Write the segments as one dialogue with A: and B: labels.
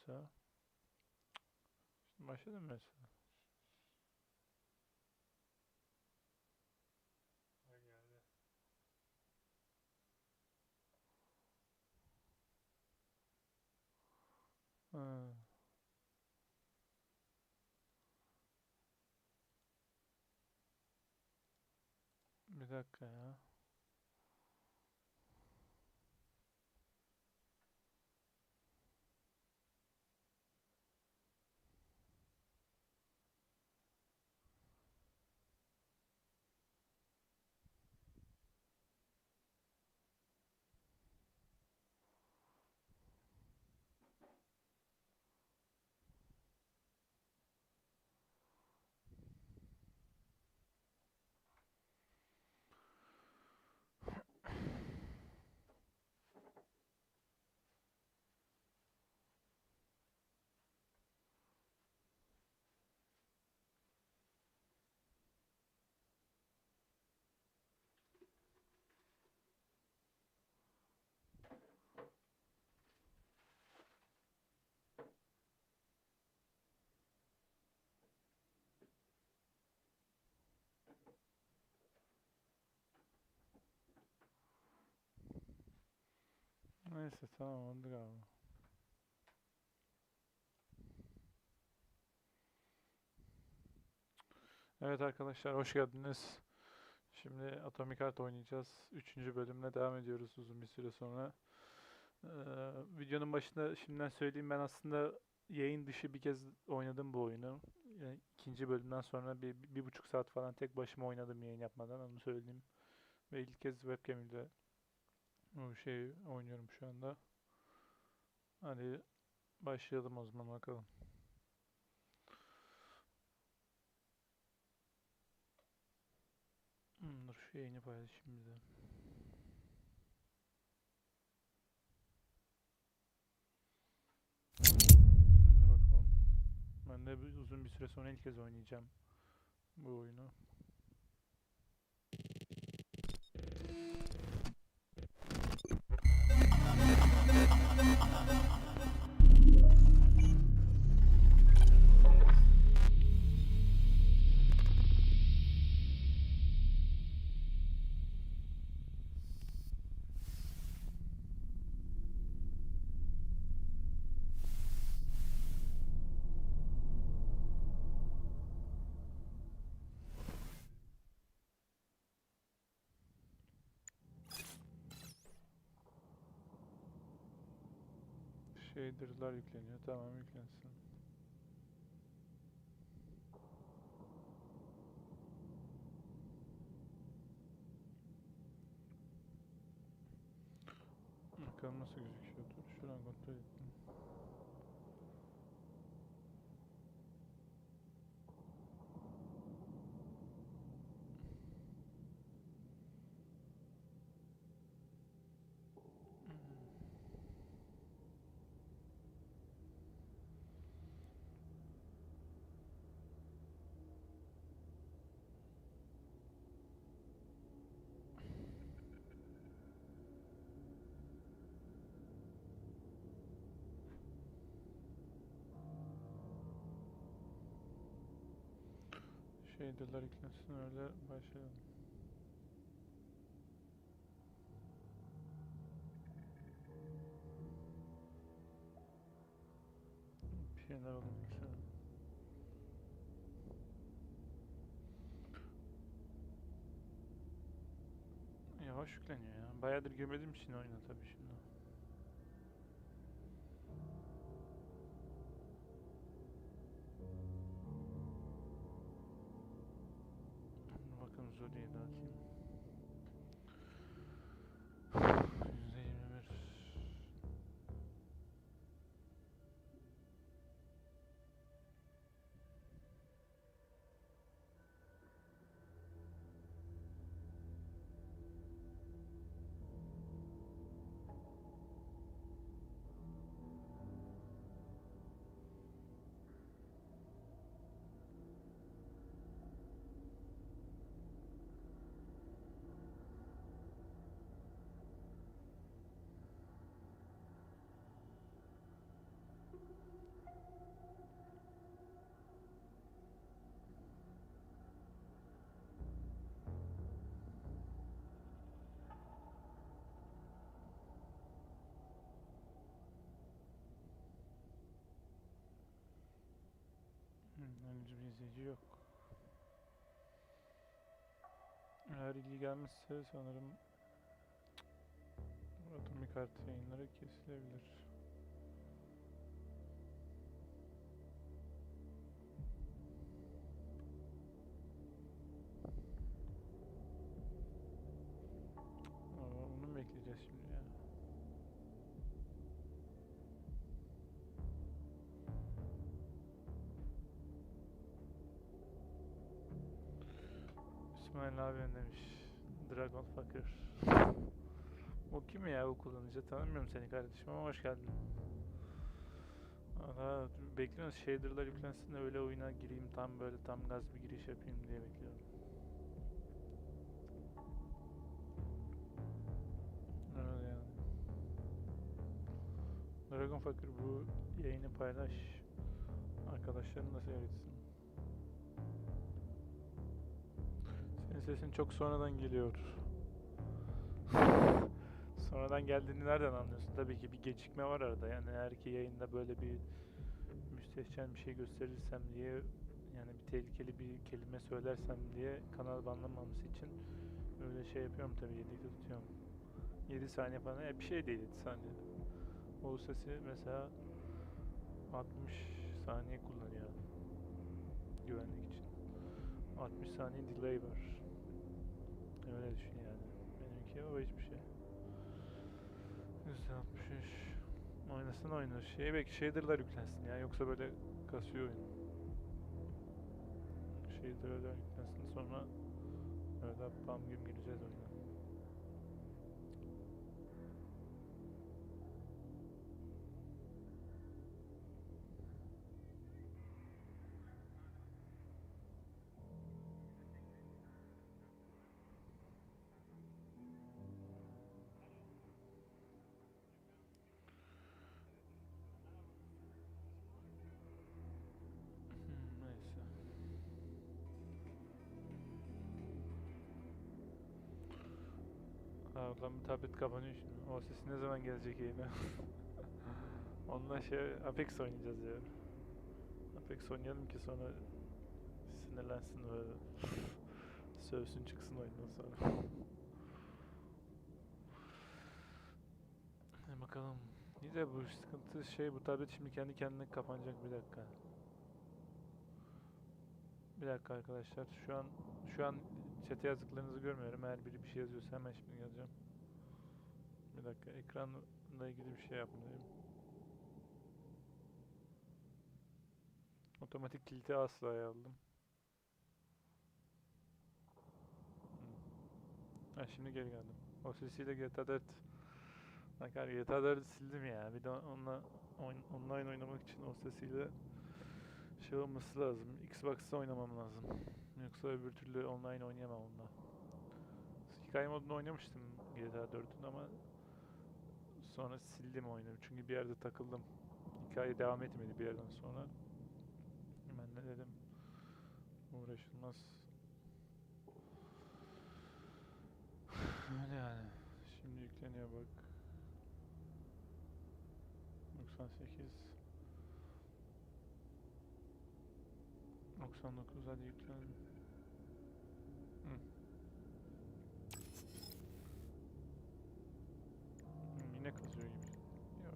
A: mesela. Şimdi başladım mesela. Ha, geldi. Ha, bir dakika ya. Neyse tamam oldu galiba. Evet arkadaşlar hoş geldiniz. Şimdi Atomic Heart oynayacağız. Üçüncü bölümle devam ediyoruz uzun bir süre sonra. Ee, Videonun başında şimdiden söyleyeyim, ben aslında yayın dışı bir kez oynadım bu oyunu. Yani ikinci bölümden sonra bir buçuk saat falan tek başıma oynadım yayın yapmadan, onu söyleyeyim. Ve ilk kez Webcamli ile bu şeyi oynuyorum şu anda. Hadi başlayalım o zaman bakalım. Dur şu yayını paylaşayım bir de. Şimdi bakalım. Ben de uzun bir süre sonra ilk kez oynayacağım bu oyunu. Shader'lar yükleniyor. Tamam, yüklensin. Bakalım nasıl gözüküyordur. Şuradan kontrol ettim. Shader'lar yüklensin, öyle başlayalım. Bir şeyler oluyor şu an. Yavaş yükleniyor ya. Bayağıdır girmediğim için oyuna tabii şimdi. Bakın Zodi'ye de atayım. %21. İzleyici yok. Eğer ilgi gelmişse sanırım Atomik Art yayınları kesilebilir. Onu mu bekleyeceğiz şimdi ya? İsmail abi demiş. Dragon Fucker. O kim ya, o kullanıcı? Tanımıyorum seni kardeşim ama hoş geldin. Valla bekliyoruz, shader'lar yüklensin de öyle oyuna gireyim, tam böyle tam gaz bir giriş yapayım diye bekliyorum. Öyle yani. Dragon Fucker, bu yayını paylaş. Arkadaşlarınla seyretsin. Senin sesin çok sonradan geliyor. Sonradan geldiğini nereden anlıyorsun? Tabii ki bir gecikme var arada. Yani eğer ki yayında böyle bir müstehcen bir şey gösterirsem diye, yani bir tehlikeli bir kelime söylersem diye kanal banlanmaması için öyle şey yapıyorum tabii, yedekte tutuyorum. 7 saniye falan, bir şey değil 7 saniye. O sesi mesela 60 saniye kullanıyor güvenlik için. 60 saniye delay var. Öyle düşün yani. Benimki o hiçbir şey. %63. Oynasın oyunu. Belki shader'lar yüklensin ya. Yoksa böyle kasıyor oyun. Shader'lar yüklensin, sonra öyle bam güm gireceğiz oyuna. Neyse. Ulan bir tablet kapanıyor şimdi. O ses ne zaman gelecek yayına? Onunla Apex oynayacağız ya. Apex oynayalım ki sonra sinirlensin böyle. Sövsün çıksın oyundan sonra. Bakalım. İyi de bu sıkıntı bu tablet şimdi kendi kendine kapanacak, bir dakika. Bir dakika arkadaşlar. Şu an chat'e yazdıklarınızı görmüyorum. Eğer biri bir şey yazıyorsa hemen şimdi yazacağım. Bir dakika, ekranla ilgili bir şey yapmalıyım. Otomatik kilidi asla aldım. Ha, şimdi geri geldim. O sesiyle GTA 4. Bak GTA 4'ü sildim ya. Bir de online oynamak için o sesiyle olması lazım. Xbox'ta oynamam lazım. Yoksa öbür türlü online oynayamam onunla. Hikaye modunu oynamıştım GTA 4'ün ama sonra sildim oyunu. Çünkü bir yerde takıldım. Hikaye devam etmedi bir yerden sonra. Ben de dedim uğraşılmaz. Öyle yani. Şimdi yükleniyor bak. 98 99, hadi yüklen. Yine kasıyor gibi. Ya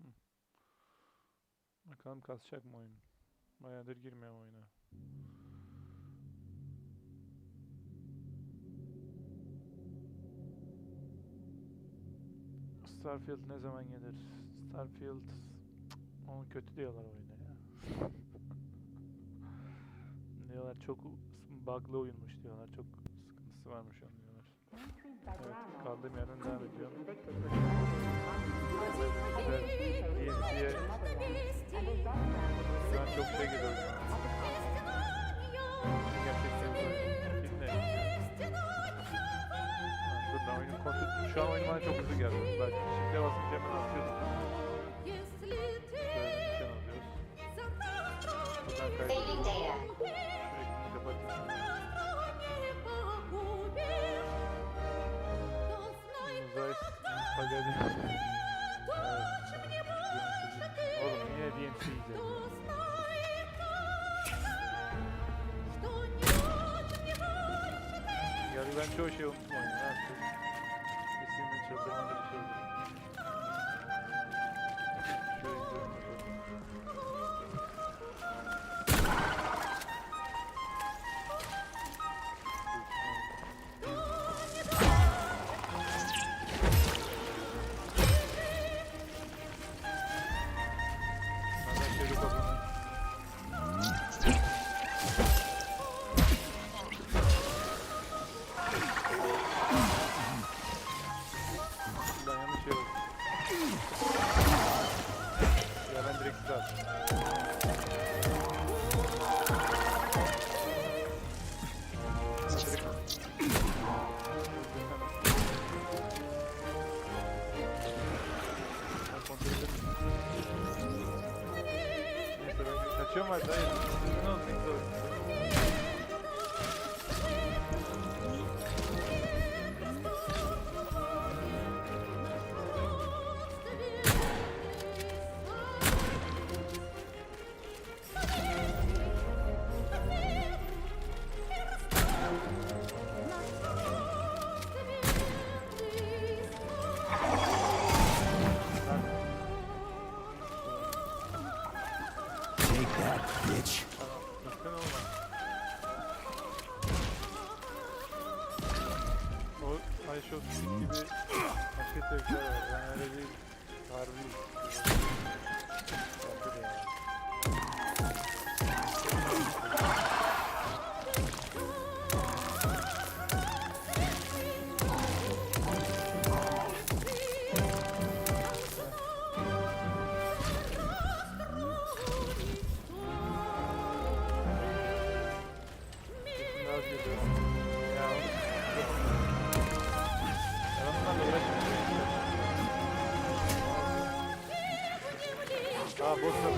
A: iyi. Bakalım kasacak mı oyun? Bayağıdır girmiyorum oyuna. Starfield ne zaman gelir? Starfield, onu kötü diyorlar oyuna ya. Diyorlar çok bug'lı oyunmuş diyorlar. Çok sıkıntısı varmış onun diyorlar. Evet, kaldığım yerden devam ediyorum. DNC'ye şu an çok şey geliyor. Gerçekten dinle. Dur, ben oyunun kontrol... Şu an oyun bana çok hızlı geldi. Bak şimdi basınca hemen atıyoruz. Böyle alıyoruz. Buradan kaydediyoruz. Şu ekranı kapatayım. Uzay spaghetti. Evet. Oğlum DMC yiyeceğiz. Yani ben çoğu şey unuttum oyunu. Ne yapayım? Kesinlikle çıldırmalı bir şey olur. Şöyle gidiyorum bakalım. Nereden şöyle bakalım. Ben yanlış şey oldu. Ya ben direkt size attım. Neyse ben kaçıyorum hadi. Hayır. Ne oldu? Ne oldu?
B: Take that, bitch.
A: Sakın olma. O Ayşe Otistik gibi başka tepkiler var. Ben öyle değil. Harbi. Yaptır ya. Biraz geliyor. Ya oğlum. Ben onlarla uğraşmıyorum. Aa boş ver.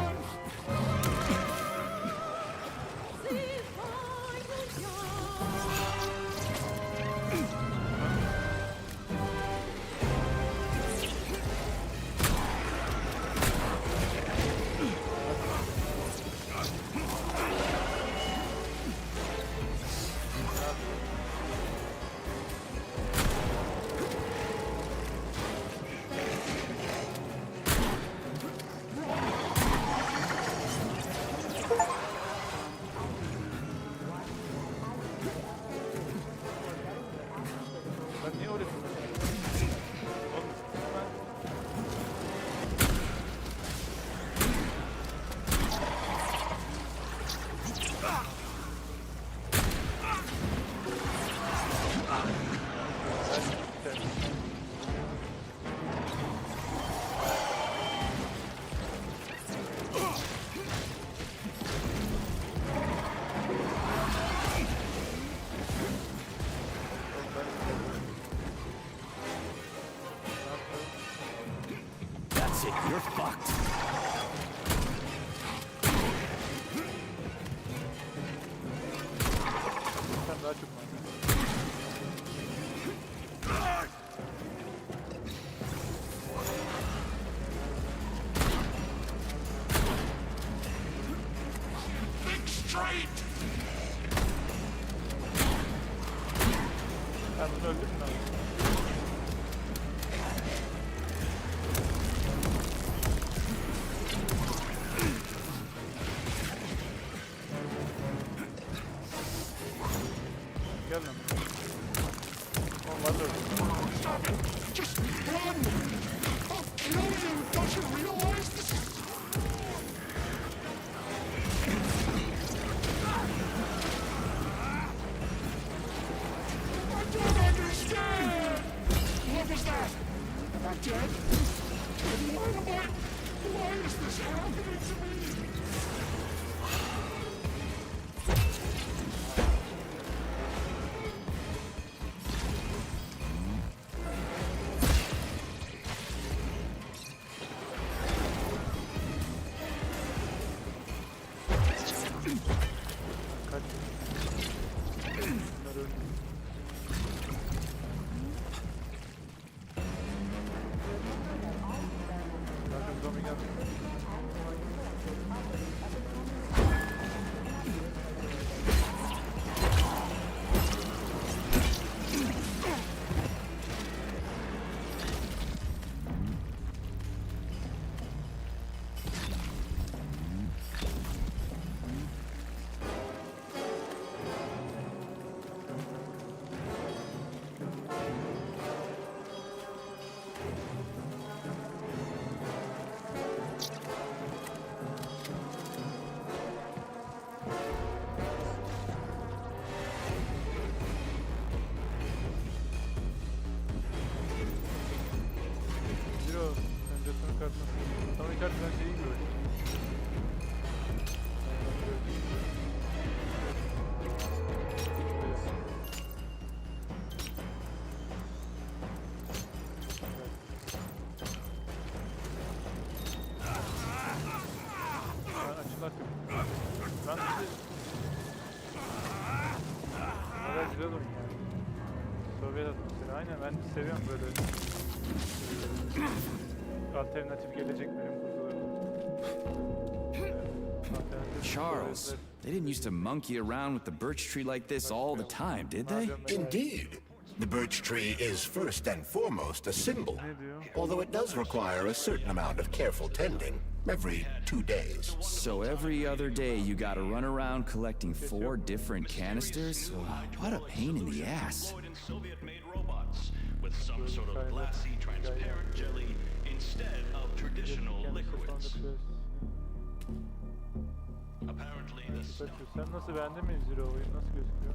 A: Ben niye uğraşıyorum? Oğlum, ben...
B: That's it, you're fucked.
A: Sen daha çok var.
B: Think straight.
A: Ben bunu öldürdüm lan. Gel lan. Oğlum var da öldürdüm.
B: Just run. A billion doesn't realize this is... I don't understand. What was that? Am I dead? And why am I... Why is this happening to me?
A: Kaç. Bunları öldürdüm. Bakın zombi geldi. Atomic Heart bence iyi bir oyun. Açılar kötü. Ben de bayağı güzel oyun yani. Sovyet atmosferi. Aynen ben seviyorum böyle alternatif gelecek bilim kurgularını.
C: Charles, they didn't used to monkey around with the birch tree like this all the time, did they?
B: Indeed. The birch tree is first and foremost a symbol, although it does require a certain amount of careful tending every 2 days.
C: So every other day you gotta run around collecting 4 different canisters? What a pain in the ass.
D: Soviet-made robots with some sort of glassy, transparent jelly instead of traditional liquids. Apparently, the stuff.
A: Sen nasıl, beğendin mi Zero oyun? Nasıl gözüküyor?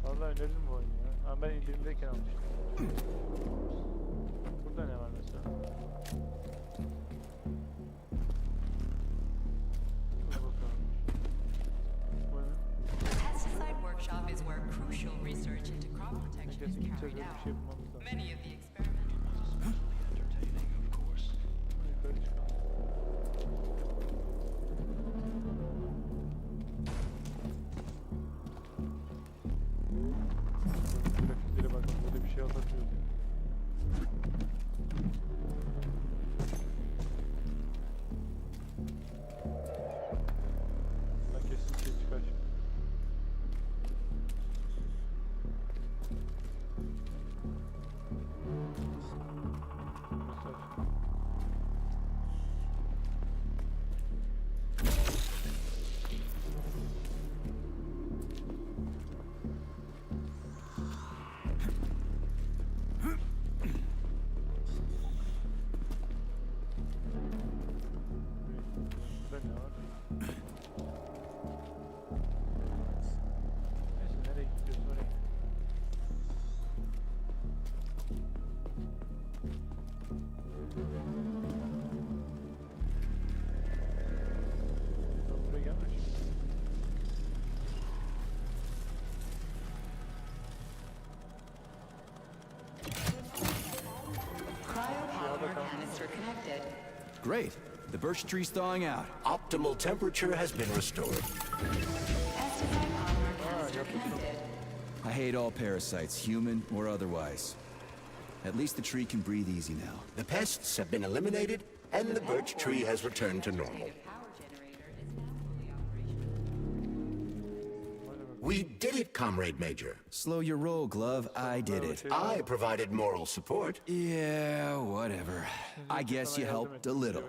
A: Vallahi öneririm bu oyunu ya. Ama ben indirimdeyken almıştım. Burada ne var mesela? Dur bakalım. Bu ne?
E: Pesticide workshop is where crucial research into crop protection is
A: Kesin gideceğiz,
E: carried
A: öyle bir
E: out.
A: şey bulmamız lazım.
E: Many of the experimental
D: Entertaining, of course.
A: Yukarı çıkalım. Grafiklere bakın, böyle bir şey anlatıyor. Ben kesin şey çıkar şimdi. Mesaj. Burada ne var? Neyse, nereye gidiyoruz oraya gidelim. Ben buraya gelmemişim.
E: cryopolymer canister connected.
C: Great. The birch tree's thawing out.
B: Optimal temperature has been restored.
E: Pesticide polymer canister connected.
C: I hate all parasites, human or otherwise. At least the tree can breathe easy now.
B: The pests have been eliminated, and the birch tree has returned to normal.
E: Power generator is now fully operational.
B: We did it, Comrade Major.
C: Slow your roll, Glove. I did it.
B: I provided moral support.
C: Yeah, whatever. I guess you helped a little.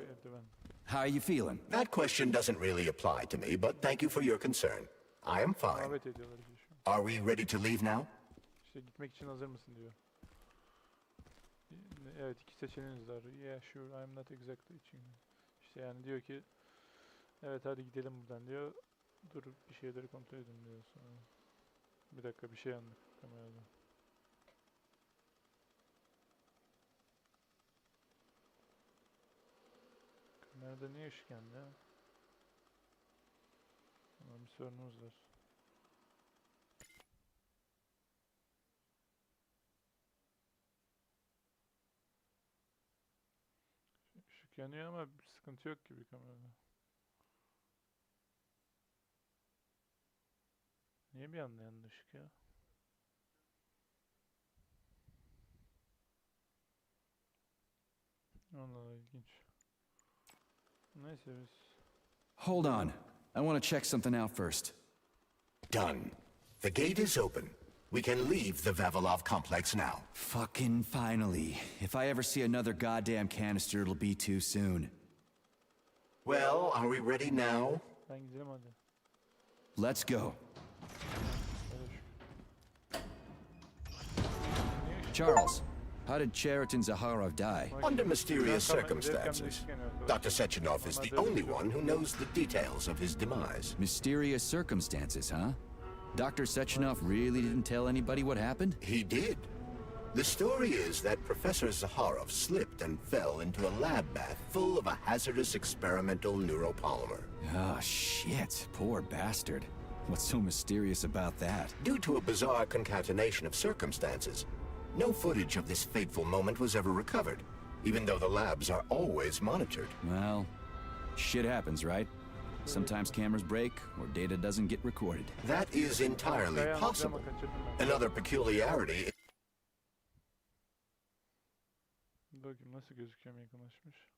C: How are you feeling?
B: That question doesn't really apply to me, but thank you for your concern. I am fine.
A: Davet ediyorlar bizi şu an.
B: Are we ready to leave now?
A: İşte gitmek için hazır mısın diyor. Evet, iki seçeneğiniz var. Yeah, sure, I'm not exactly itching. İşte yani diyor ki, evet hadi gidelim buradan diyor. Dur bir şeyleri kontrol edin diyor sonra. Bir dakika, bir şey yandı kamerada. Kamerada niye ışık yandı ya? Tamam, bir sorunumuz var. Işık yanıyor ama bir sıkıntı yok gibi kamerada. Niye bir anda yandı ışık ya? Allah Allah, ilginç. Neyse biz
C: Hold on. I want to check something out first.
B: Done. The gate is open. We can leave the Vavilov complex now.
C: Fucking finally. If I ever see another goddamn canister, it'll be too soon.
B: Well, are we ready now?
A: Ben gidelim hadi.
C: Let's go. Charles, how did Cheriton Zaharov die?
B: Under mysterious circumstances. Dr. Sechenov is the only one who knows the details of his demise.
C: Mysterious circumstances, huh? Dr. Sechenov really didn't tell anybody what happened?
B: He did. The story is that Professor Zaharov slipped and fell into a lab bath full of a hazardous experimental neuropolymer.
C: Oh, shit. Poor bastard. What's so mysterious about that?
B: Due to a bizarre concatenation of circumstances, no footage of this fateful moment was ever recovered, even though the labs are always monitored.
C: Well, shit happens, right? Sometimes cameras break, or data doesn't get recorded.
B: That is entirely possible. Another peculiarity
A: Bakayım nasıl gözüküyor mu yakınlaşmış.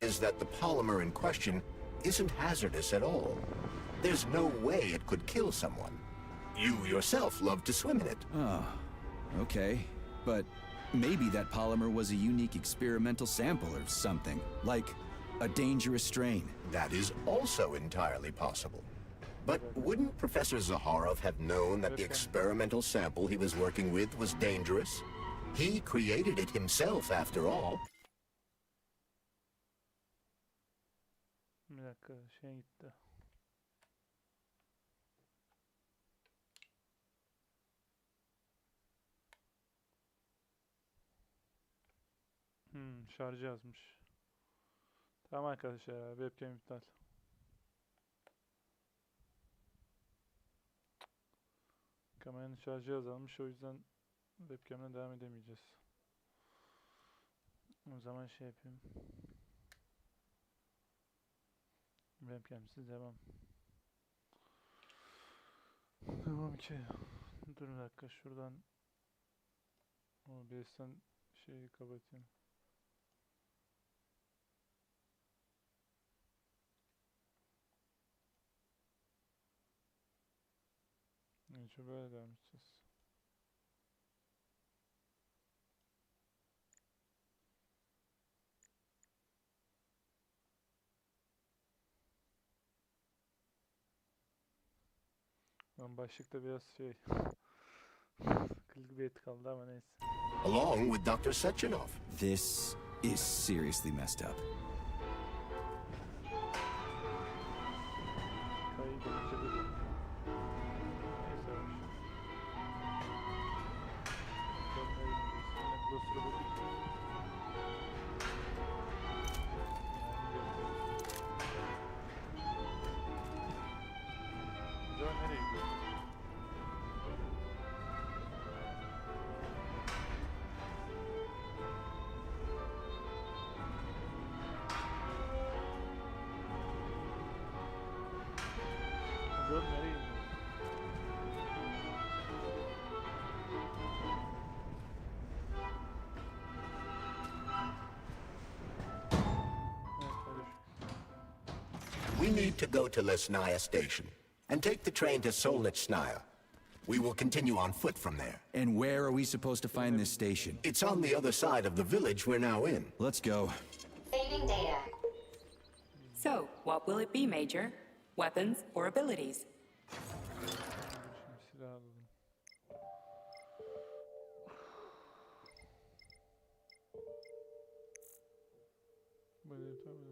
B: is that the polymer in question isn't hazardous at all. There's no way it could kill someone. You yourself love to swim in it.
C: Oh, okay. But maybe that polymer was a unique experimental sample or something, like a dangerous strain.
B: That is also entirely possible. But wouldn't Professor Zaharov have known that the experimental sample he was working with was dangerous? He created it himself, after all.
A: Bir dakika şey gitti. Şarjı yazmış. Tamam arkadaşlar ya, webcam iptal. Kameranın şarjı azalmış, o yüzden webcam'le devam edemeyeceğiz. O zaman şey yapayım. Webcam'siz devam. Devam ki. Dur bir dakika şuradan OBS'ten şeyi kapatayım. Evet, böyle devam edeceğiz. Ben başlıkta biraz şey clickbait kaldı ama neyse.
B: Along with Dr. Sechenov.
C: This is seriously messed up.
A: Kayı gelince böyle. Neyse hoş. Nereye gidiyor? Göl nereye gidiyor?
B: We need to go to Lesnaya Station and take the train to Solnitsnaya. We will continue on foot from there.
C: And where are we supposed to find this station?
B: It's on the other side of the village we're now in.
C: Let's go.
F: Saving data.
E: So, what will it be, Major? Weapons or abilities?
A: Şimdi silah alalım. Böyle tamam.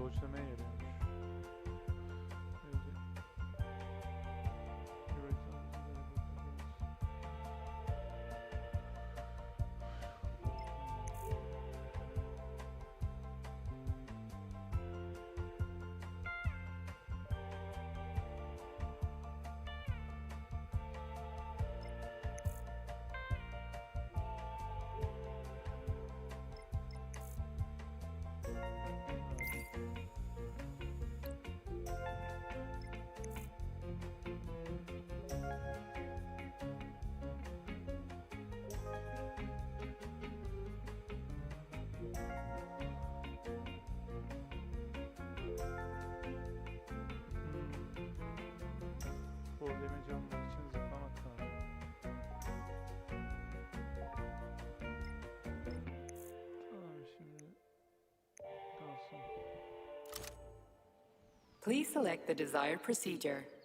A: dodge'lamaya yarıyormuş. Problemi canlılar için zıplamak lazım. Tamam şimdi kalsın.
E: Please select the desired procedure.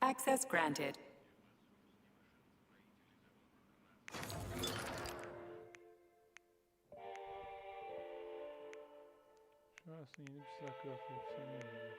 E: Access granted.
A: Şu an aslında yeni bir silah craft yapsam ne olur?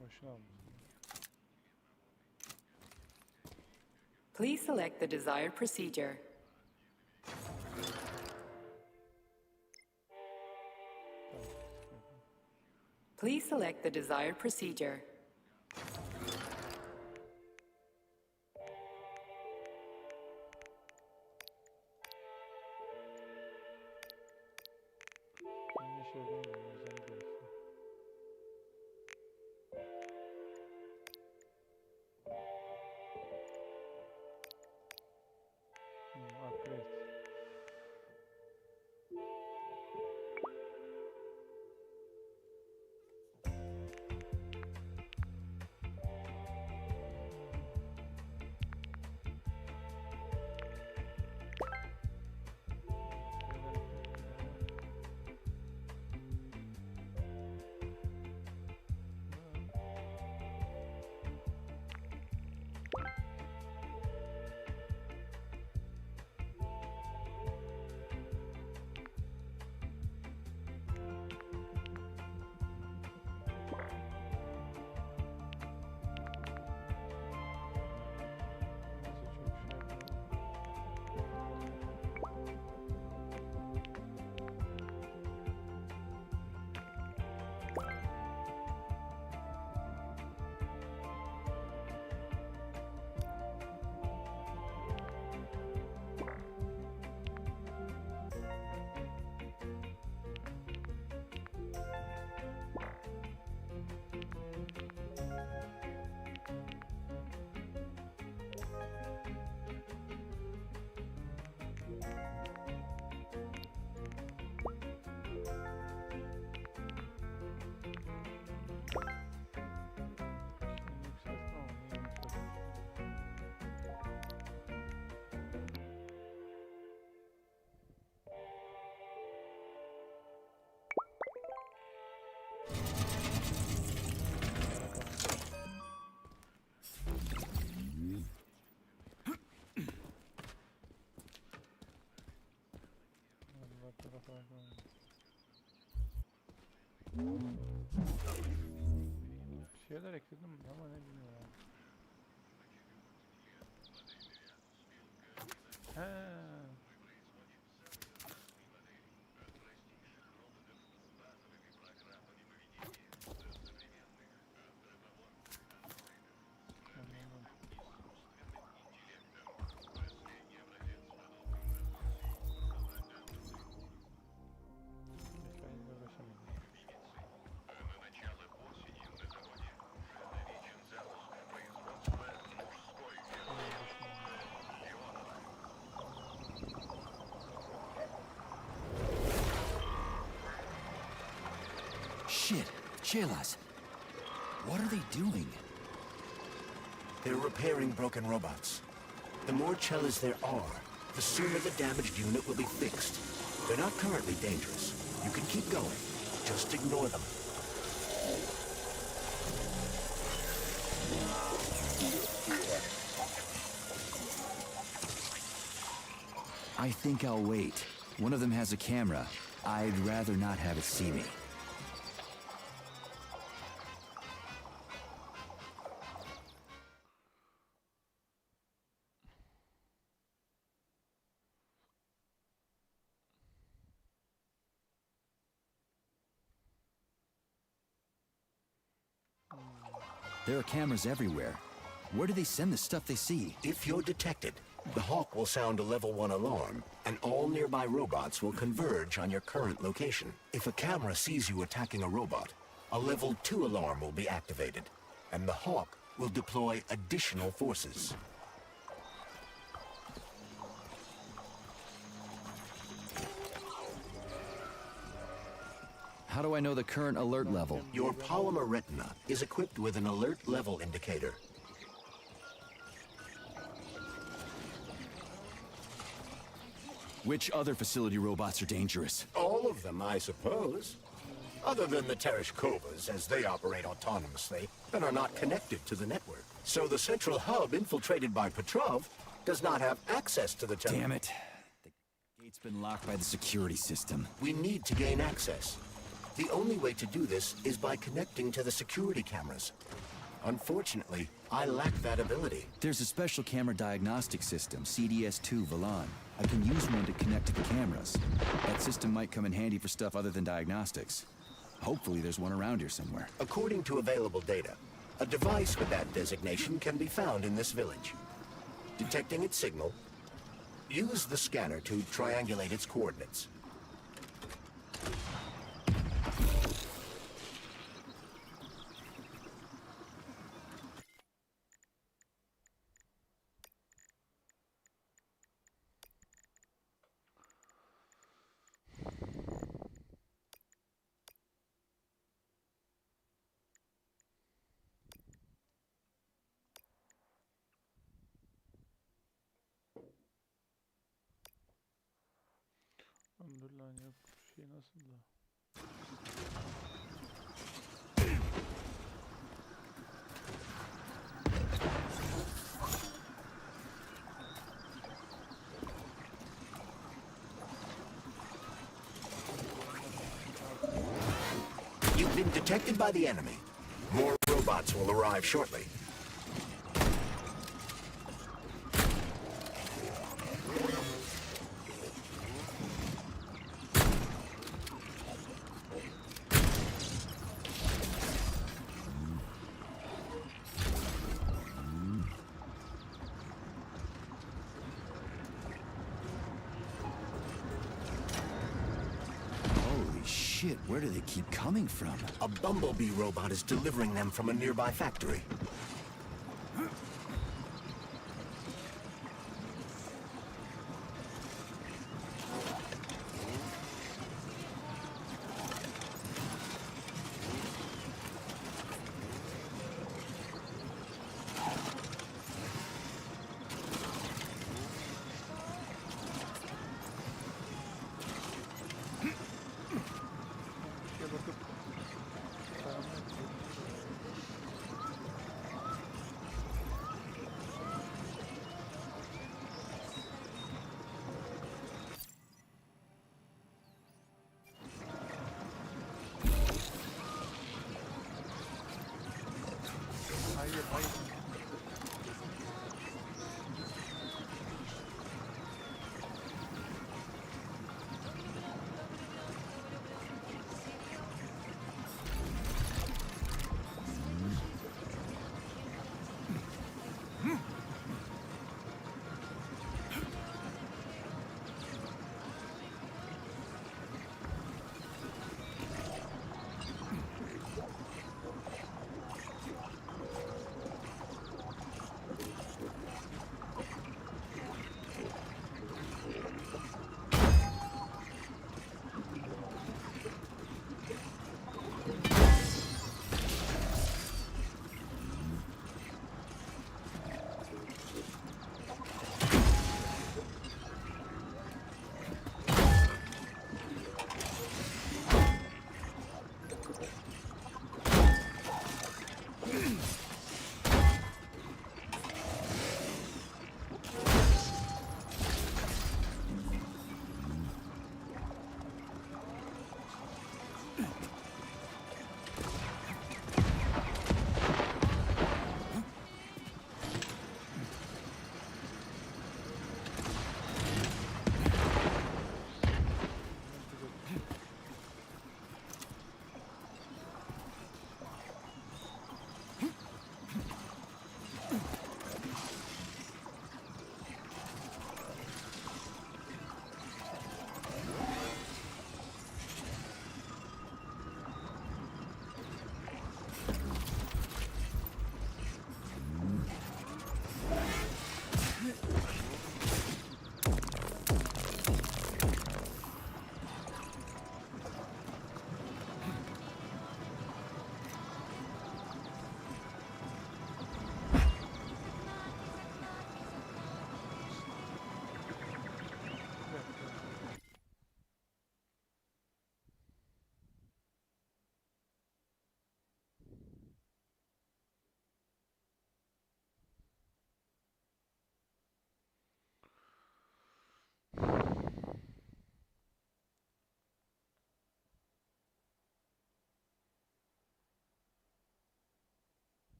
A: Başına aldım.
E: Please select the desired procedure. Please select the desired procedure.
A: Ben de şey yapamıyorum, o yüzden gerekiyor. Upgrade. Yükseltme ama niye yükseltme? Bir şeyler ekledim ama ne bilmiyorum. He.
C: Shit, Chelas. What are they doing?
B: They're repairing broken robots. The more Chelas there are, the sooner the damaged unit will be fixed. They're not currently dangerous. You can keep going. Just ignore them.
C: I think I'll wait. One of them has a camera. I'd rather not have it see me. There are cameras everywhere. Where do they send the stuff they see?
B: If you're detected, the Hawk will sound a level 1 alarm, and all nearby robots will converge on your current location. If a camera sees you attacking a robot, a level 2 alarm will be activated, and the Hawk will deploy additional forces.
C: How do I know the current alert level?
B: Your polymer retina is equipped with an alert level indicator.
C: Which other facility robots are dangerous?
B: All of them, I suppose. Other than the Tereshkovas, as they operate autonomously and are not connected to the network. So the central hub infiltrated by Petrov does not have access to the
C: Damn it. The gate's been locked by the security system.
B: We need to gain access. The only way to do this is by connecting to the security cameras. Unfortunately, I lack that ability.
C: There's a special camera diagnostic system, CDS-2 Velan. I can use one to connect to the cameras. That system might come in handy for stuff other than diagnostics. Hopefully there's one around here somewhere.
B: According to available data, a device with that designation can be found in this village. Detecting its signal, use the scanner to triangulate its coordinates.
A: Dur lan yok şey nasıl da?
B: You've been detected by the enemy. More robots will arrive shortly.
C: Shit, where do they keep coming from?
B: A bumblebee robot is delivering them from a nearby factory.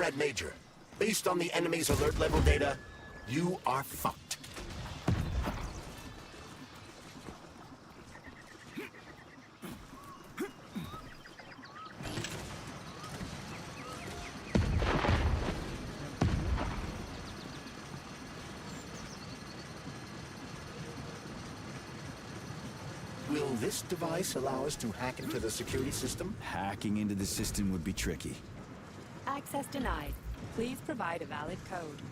B: Comrade Major, based on the enemy's alert level data, you are fucked. Will this device allow us to hack into the security system?
C: Hacking into the system would be tricky.
E: Access denied. Please provide a valid code.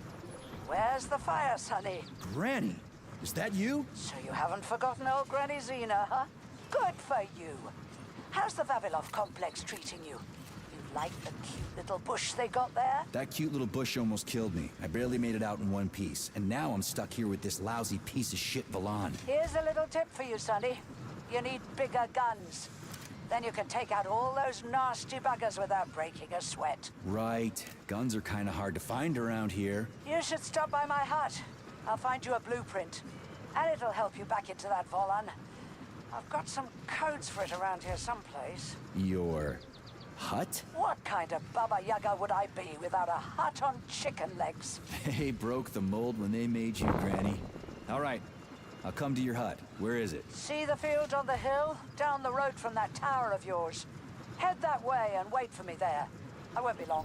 F: Where's the fire, Sonny?
C: Granny, is that you?
F: So you haven't forgotten old Granny Xena, huh? Good for you. How's the Vavilov complex treating you? You like the cute little bush they got there?
C: That cute little bush almost killed me. I barely made it out in one piece. And now I'm stuck here with this lousy piece of shit Valan.
F: Here's a little tip for you, Sonny. You need bigger guns. Then you can take out all those nasty buggers without breaking a sweat.
C: Right. Guns are kind of hard to find around here.
F: You should stop by my hut. I'll find you a blueprint. And it'll help you back into that Volan. I've got some codes for it around here someplace.
C: Your hut?
F: What kind of Baba Yaga would I be without a hut on chicken legs?
C: They broke the mold when they made you, Granny. All right. I'll come to your hut. Where is it?
F: See the field on the hill? Down the road from that tower of yours. Head that way and wait for me there. I won't be long.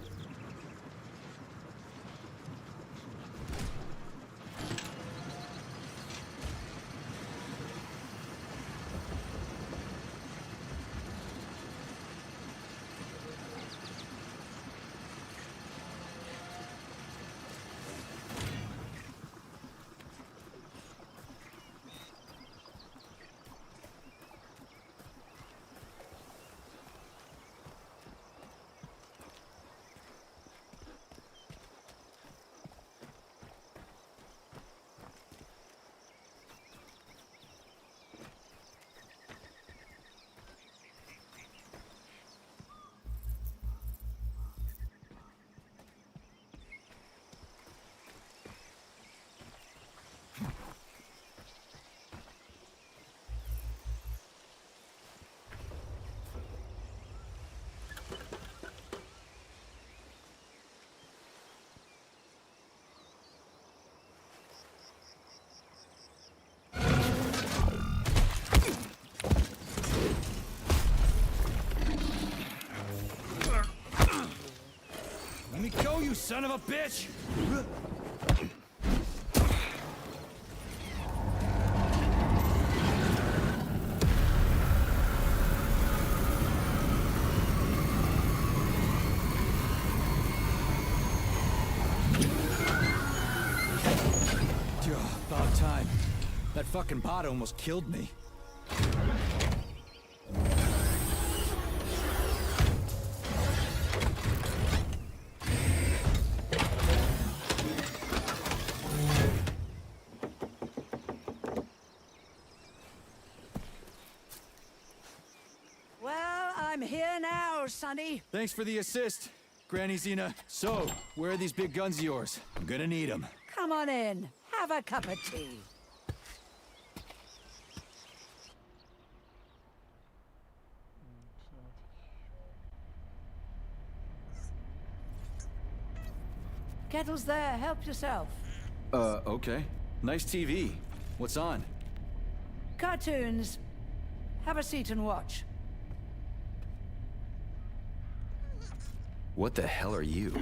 C: Let me go, you son of a bitch! About time. That fucking bot almost killed me.
F: Well, I'm here now, Sonny.
C: Thanks for the assist, Granny Xena. So, where are these big guns of yours? I'm gonna need them.
F: Come on in. Have a cup of tea. Kettle's there. Help yourself.
C: Okay. Nice TV. What's on?
F: Cartoons. Have a seat and watch.
C: What the hell are you?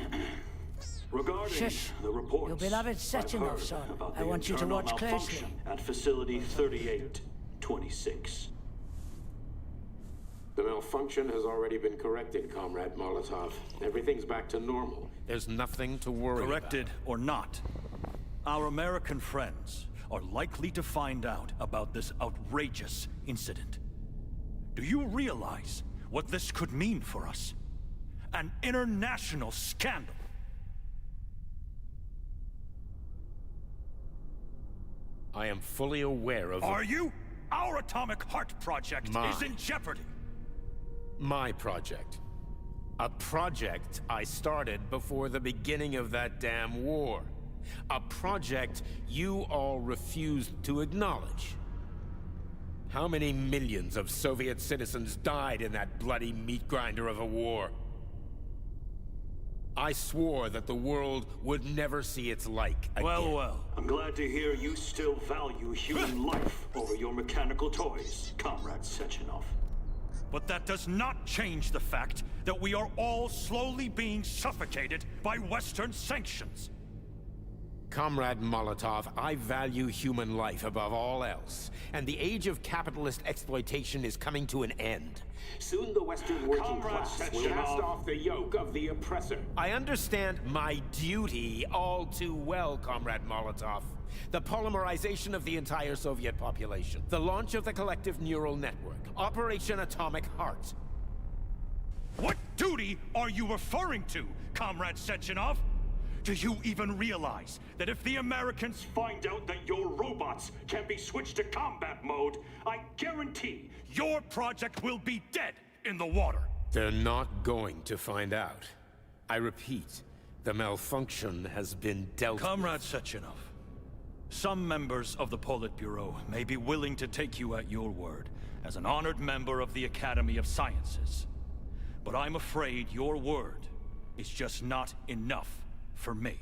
D: Regarding
F: Shush.
D: the reports,
F: Your beloved
D: I've
F: Sechenov,
D: heard
F: son.
D: about
F: I
D: the
F: want you to
D: internal
F: watch closely.
D: malfunction at Facility 3826.
G: The malfunction has already been corrected, Comrade Molotov. Everything's back to normal.
H: There's nothing to worry
I: Corrected or not, our American friends are likely to find out about this outrageous incident. Do you realize what this could mean for us? An international scandal.
H: I am fully aware of
I: Are you? Our Atomic Heart Project
H: Mine.
I: is in jeopardy.
H: my project. A project I started before the beginning of that damn war. A project you all refused to acknowledge. How many millions of Soviet citizens died in that bloody meat grinder of a war? I swore that the world would never see its like again.
I: Well.
J: I'm glad to hear you still value human life over your mechanical toys, Comrade Sechenov.
I: But that does not change the fact that we are all slowly being suffocated by Western sanctions.
H: Comrade Molotov, I value human life above all else, and the age of capitalist exploitation is coming to an end.
G: Soon the Western working class will cast off the yoke of the oppressor.
H: I understand my duty all too well, Comrade Molotov. The polymerization of the entire Soviet population, the launch of the collective neural network, Operation Atomic Heart.
I: What duty are you referring to, Comrade Sechenov? Do you even realize that if the Americans
J: Find out that your robots can be switched to combat mode, I guarantee
I: your project will be dead in the water?
H: They're not going to find out. I repeat, the malfunction has been dealt with.
I: Comrade Sechenov, some members of the Politburo may be willing to take you at your word as an honored member of the Academy of Sciences. But I'm afraid your word is just not enough for me.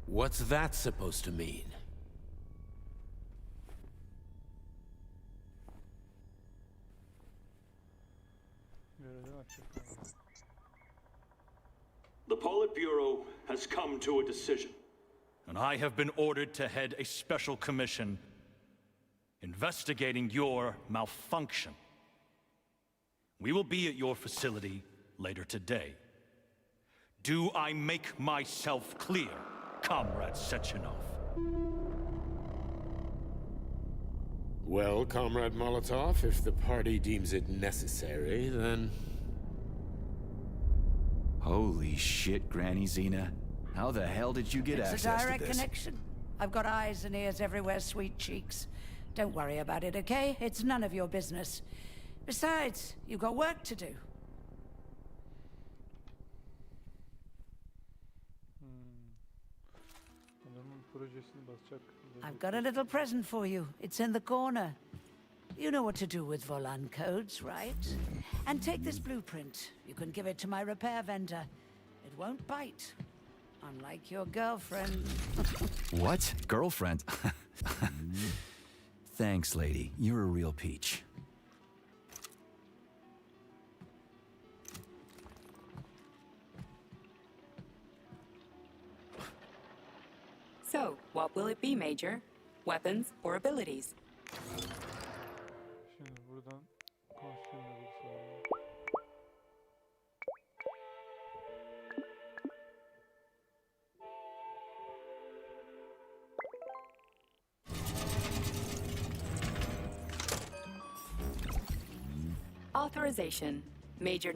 H: What's that supposed to mean?
A: Görevden açacak.
J: the Politburo has come to a decision.
I: And I have been ordered to head a special commission investigating your malfunction. We will be at your facility later today. Do I make myself clear, Comrade Sechenov?
H: Well, Comrade Molotov, if the party deems it necessary, then...
C: Holy shit, Granny Xena. How the hell did you get
F: It's a
C: access to
F: direct
C: this?
F: connection. I've got eyes and ears everywhere, sweet cheeks. Don't worry about it, okay? It's none of your business. Besides, you've got work to do.
A: Adamın projesini basacak.
F: I've got a little present for you. It's in the corner. You know what to do with Volan codes, right? And take this blueprint. You can give it to my repair vendor. It won't bite. Unlike your girlfriend.
C: What? Girlfriend? Thanks, lady. You're a real peach.
E: So, what will it be, Major? Weapons or abilities?
A: Şimdi buradan consumable.
E: Authorization. Major...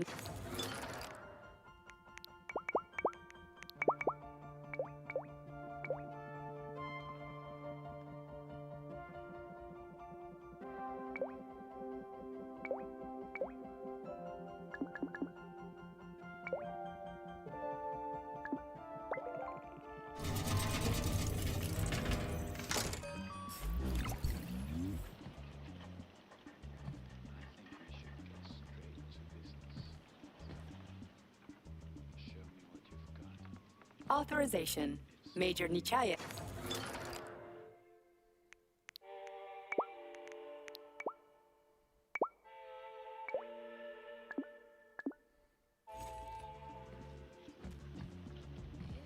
E: Authorization. Major Nichayev.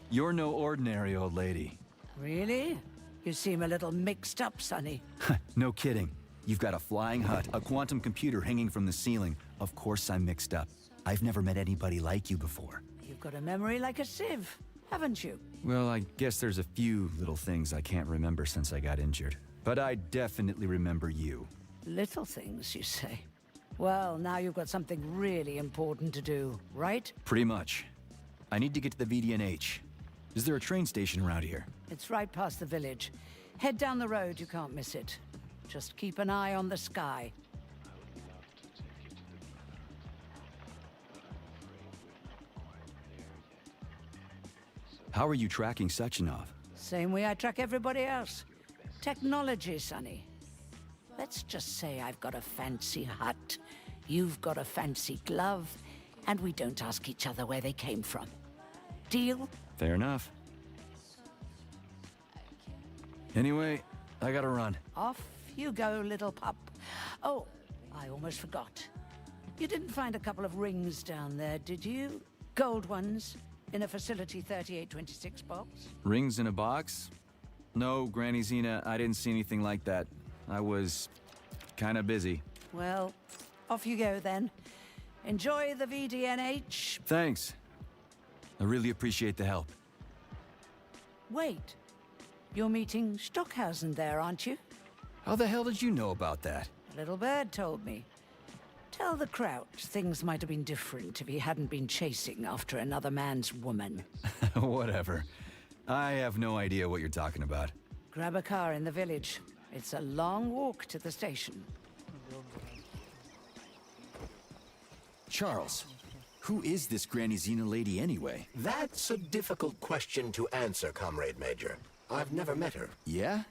C: You're no ordinary old lady.
F: Really? You seem a little mixed up, Sonny.
C: No kidding. You've got a flying hut, a quantum computer hanging from the ceiling. Of course I'm mixed up. I've never met anybody like you before.
F: You've got a memory like a sieve, haven't you?
C: Well, I guess there's a few little things I can't remember since I got injured. But I definitely remember you.
F: Little things, you say? Well, now you've got something really important to do, right?
C: Pretty much. I need to get to the VDNH. Is there a train station around here?
F: It's right past the village. Head down the road, you can't miss it. Just keep an eye on the sky.
C: How are you tracking Sechenov?
F: Same way I track everybody else. Technology, Sonny. Let's just say I've got a fancy hut, you've got a fancy glove, and we don't ask each other where they came from. Deal?
C: Fair enough. Anyway, I gotta run.
F: Off you go, little pup. Oh, I almost forgot. You didn't find a couple of rings down there, did you? Gold ones, in a Facility 3826 box?
C: Rings in a box? No, Granny Zena, I didn't see anything like that. I was kinda busy.
F: Well, off you go then. Enjoy the VDNH.
C: Thanks. I really appreciate the help.
F: Wait. You're meeting Stockhausen there, aren't you?
C: How the hell did you know about that?
F: A little bird told me. Tell the Crouch things might have been different if he hadn't been chasing after another man's woman.
C: Whatever. I have no idea what you're talking about.
F: Grab a car in the village. It's a long walk to the station.
C: Charles, who is this Granny Zena lady anyway?
B: That's a difficult question to answer, Comrade Major. I've never met her.
C: Yeah?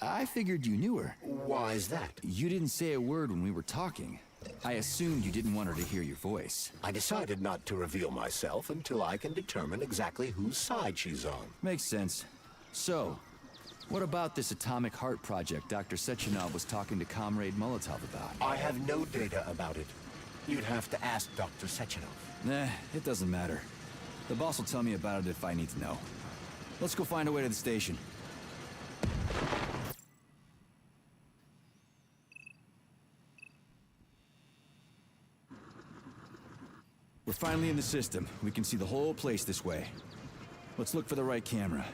C: I figured you knew her.
B: Why is that?
C: You didn't say a word when we were talking. I assumed you didn't want her to hear your voice.
B: I decided not to reveal myself until I can determine exactly whose side she's on.
C: Makes sense. So, what about this atomic heart project Dr. Sechenov was talking to Comrade Molotov about?
B: I have no data about it. You'd have to ask Dr. Sechenov.
C: Nah, it doesn't matter. The boss will tell me about it if I need to know. Let's go find a way to the station. We're finally in the system. We can see the whole place this way. Let's look for the right camera.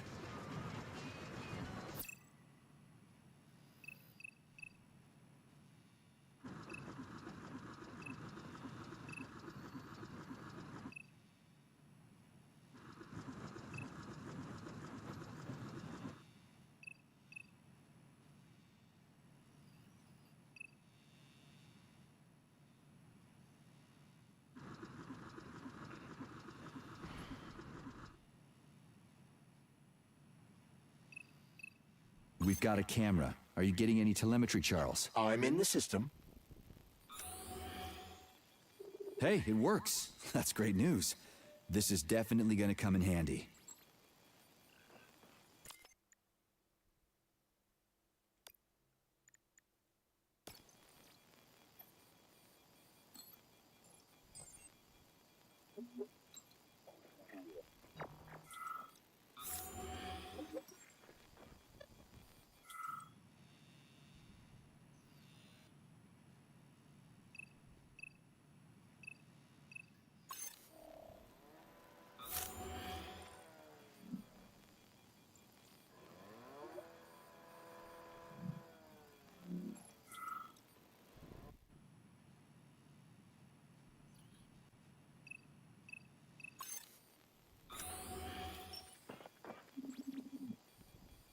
C: We've got a camera. Are you getting any telemetry, Charles?
B: I'm in the system.
C: Hey, it works. That's great news. This is definitely gonna come in handy.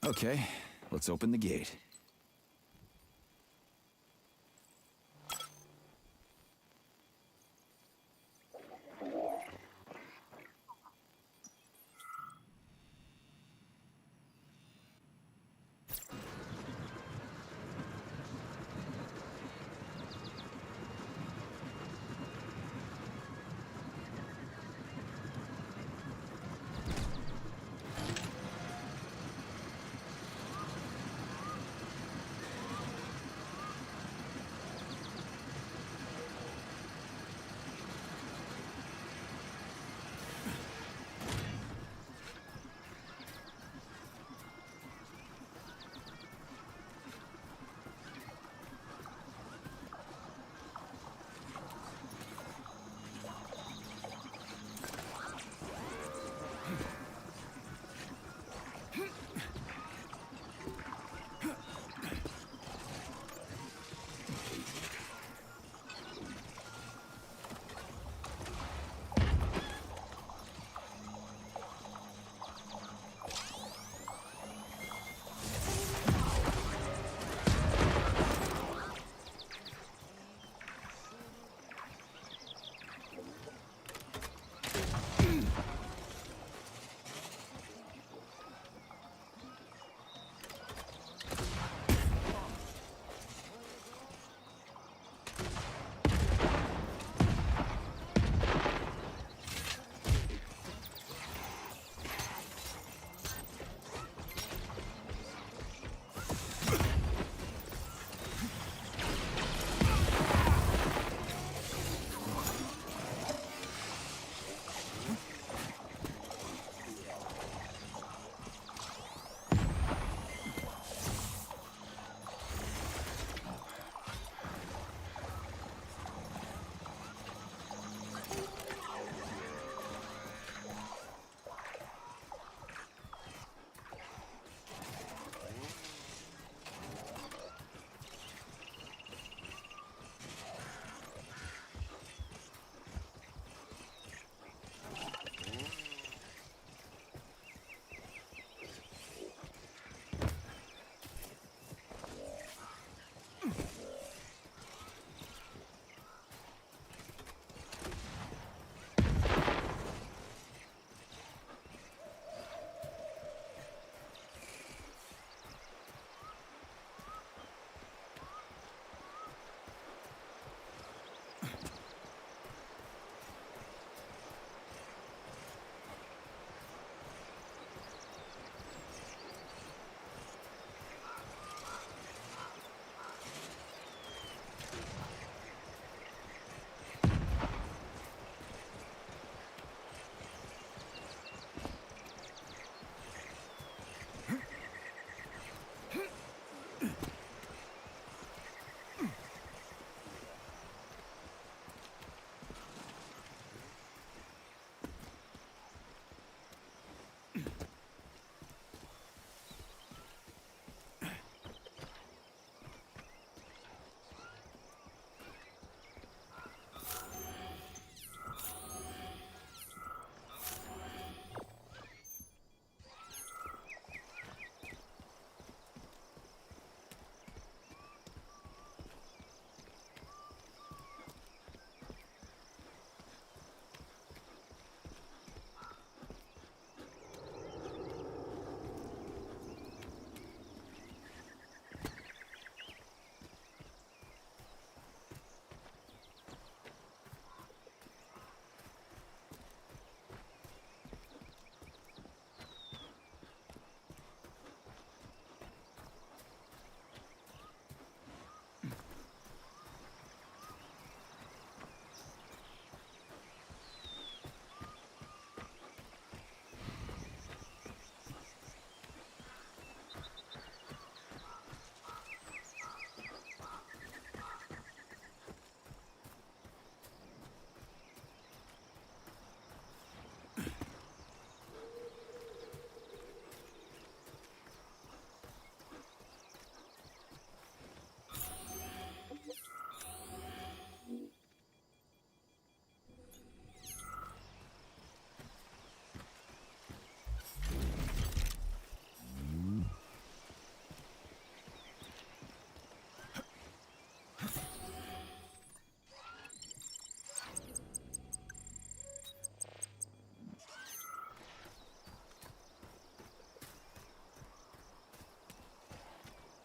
C: Okay, let's open the gate.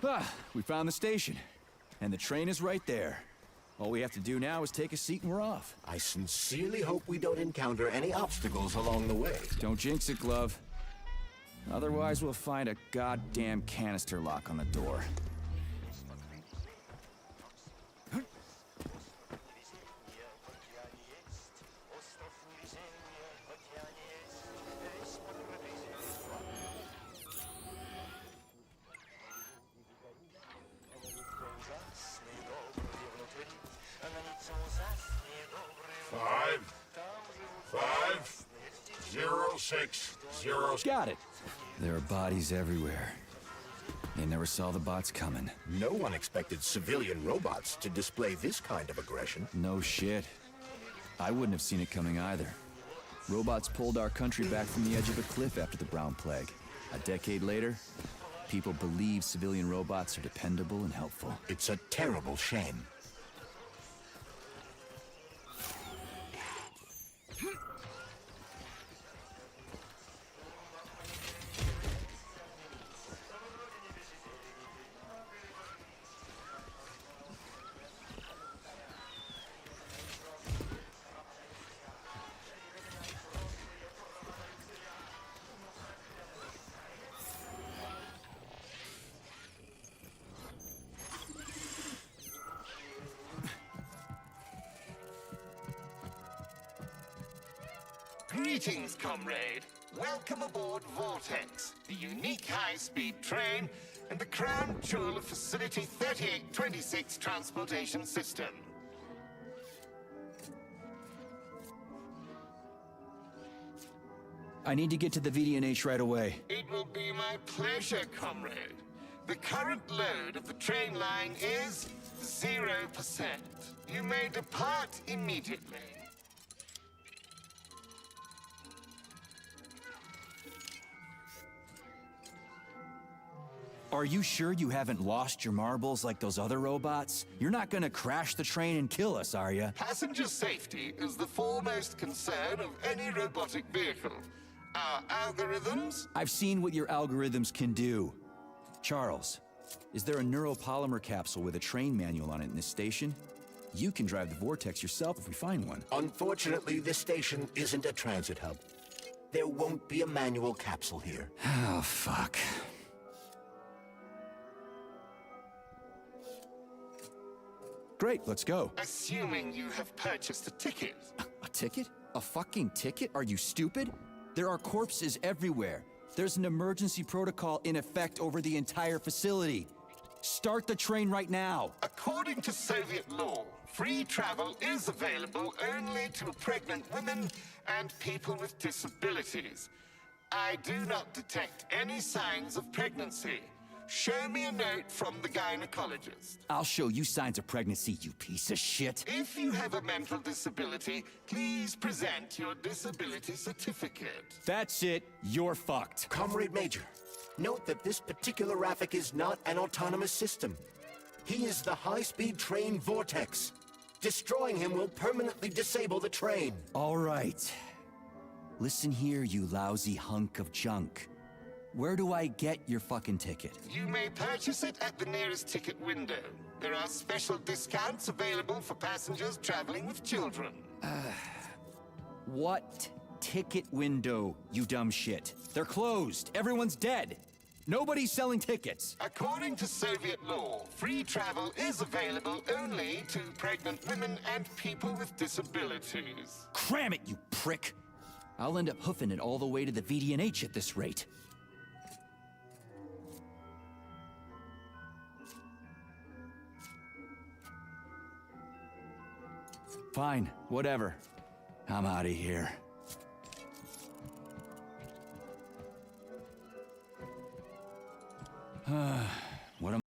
C: Ah, we found the station. And the train is right there. All we have to do now is take a seat and we're off.
B: I sincerely hope we don't encounter any obstacles along the way.
C: Don't jinx it, Glove. Otherwise, we'll find a goddamn canister lock on the door.
B: Five, 060.
C: Got it. There are bodies everywhere. They never saw the bots coming.
B: No one expected civilian robots to display this kind of aggression.
C: No shit. I wouldn't have seen it coming either. Robots pulled our country back from the edge of a cliff after the Brown Plague. A decade later, people believe civilian robots are dependable and helpful.
B: It's a terrible shame.
K: Greetings, comrade. Welcome aboard Vortex, the unique high-speed train and the crown jewel of Facility 3826 transportation system.
C: I need to get to the VDNH right away.
K: It will be my pleasure, comrade. The current load of the train line is 0%. You may depart immediately.
C: Are you sure you haven't lost your marbles like those other robots? You're not gonna crash the train and kill us, are you?
K: Passenger safety is the foremost concern of any robotic vehicle. Our algorithms?
C: I've seen what your algorithms can do. Charles, is there a neuropolymer capsule with a train manual on it in this station? You can drive the Vortex yourself if we find one.
B: Unfortunately, this station isn't a transit hub. There won't be a manual capsule here.
C: Oh, fuck. Great, let's go.
K: Assuming you have purchased a ticket.
C: A ticket? A fucking ticket? Are you stupid? There are corpses everywhere. There's an emergency protocol in effect over the entire facility. Start the train right now.
K: According to Soviet law, free travel is available only to pregnant women and people with disabilities. I do not detect any signs of pregnancy. Show me a note from the gynecologist.
C: I'll show you signs of pregnancy, you piece of shit.
K: If you have a mental disability, please present your disability certificate.
C: That's it. You're fucked.
B: Comrade Major, note that this particular Raffic is not an autonomous system. He is the high-speed train Vortex. Destroying him will permanently disable the train.
C: All right. Listen here, you lousy hunk of junk. Where do I get your fucking ticket?
K: You may purchase it at the nearest ticket window. There are special discounts available for passengers traveling with children.
C: What ticket window, you dumb shit? They're closed. Everyone's dead. Nobody's selling tickets.
K: According to Soviet law, free travel is available only to pregnant women and people with disabilities.
C: Cram it, you prick! I'll end up hoofing it all the way to the VDNH at this rate. Fine, whatever. I'm out of here. What am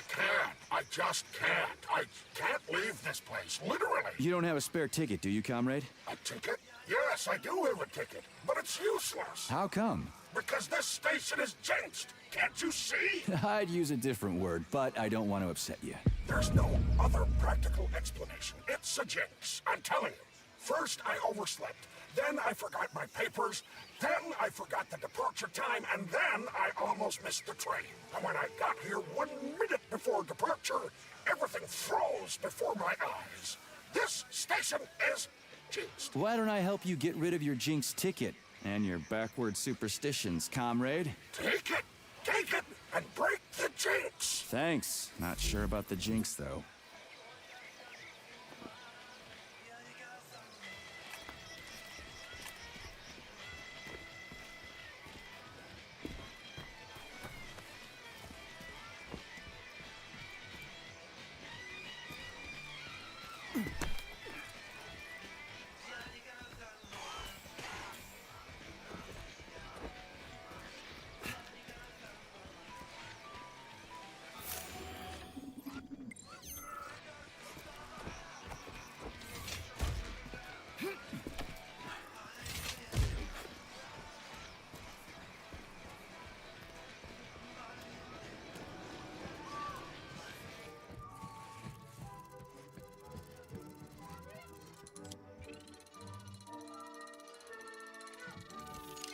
K: can't. I just can't. I can't leave this place, literally.
C: You don't have a spare ticket, do you, comrade?
K: A ticket? Yes, I do have a ticket, but it's useless.
C: How come?
K: Because this station is jinxed. Can't you see?
C: I'd use a different word, but I don't want to upset you.
K: There's no other practical explanation. It's a jinx, I'm telling you. First, I overslept. Then I forgot my papers. Then I forgot the departure time. And then I almost missed the train. And when I got here 1 minute before departure, everything froze before my eyes. This station is jinxed.
C: Why don't I help you get rid of your jinx ticket and your backward superstitions, comrade?
K: Take it, and break the jinx.
C: Thanks. Not sure about the jinx, though.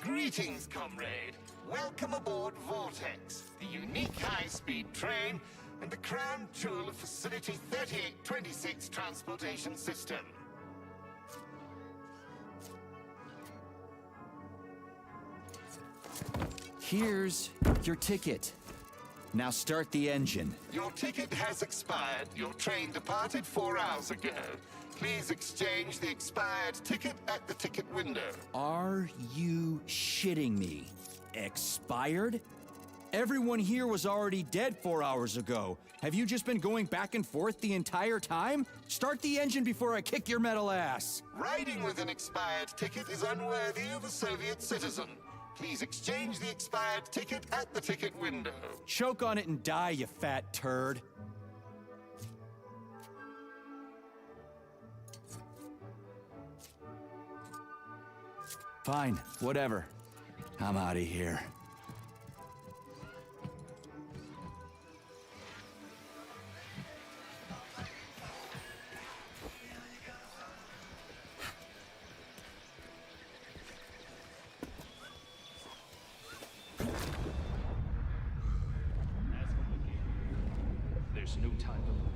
K: Greetings, comrade. Welcome aboard Vortex, the unique high-speed train and the crown jewel of Facility 3826 transportation system.
C: Here's your ticket. Now start the engine.
K: Your ticket has expired. Your train departed 4 hours ago. Please exchange the expired ticket at the ticket window.
C: Are you shitting me? Expired? Everyone here was already dead 4 hours ago. Have you just been going back and forth the entire time? Start the engine before I kick your metal ass.
K: Riding with an expired ticket is unworthy of a Soviet citizen. Please exchange the expired ticket at the ticket window.
C: Choke on it and die, you fat turd. Fine, whatever. I'm out of here.
D: There's no time to lose.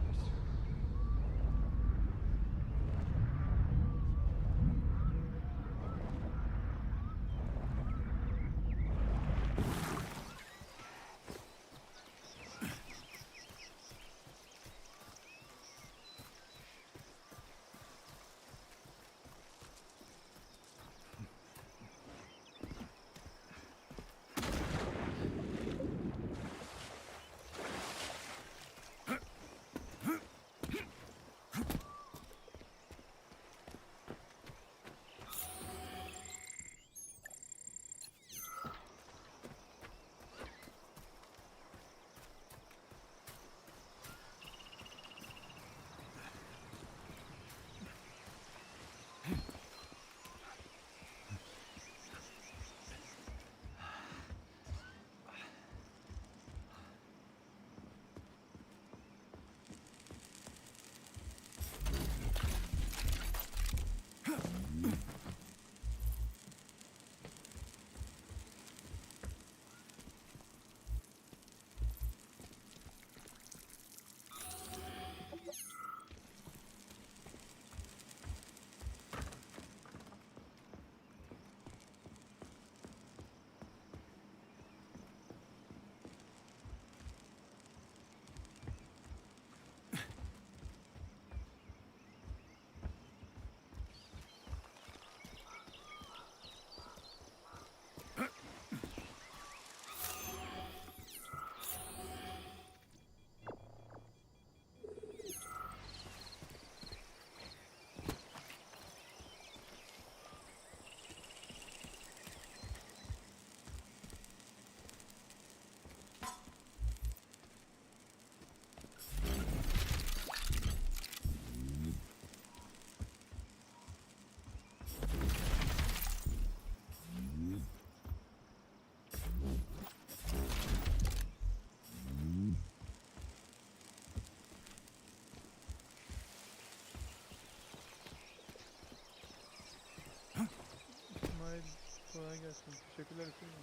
A: Kolay gelsin. Teşekkürler Hüseyin.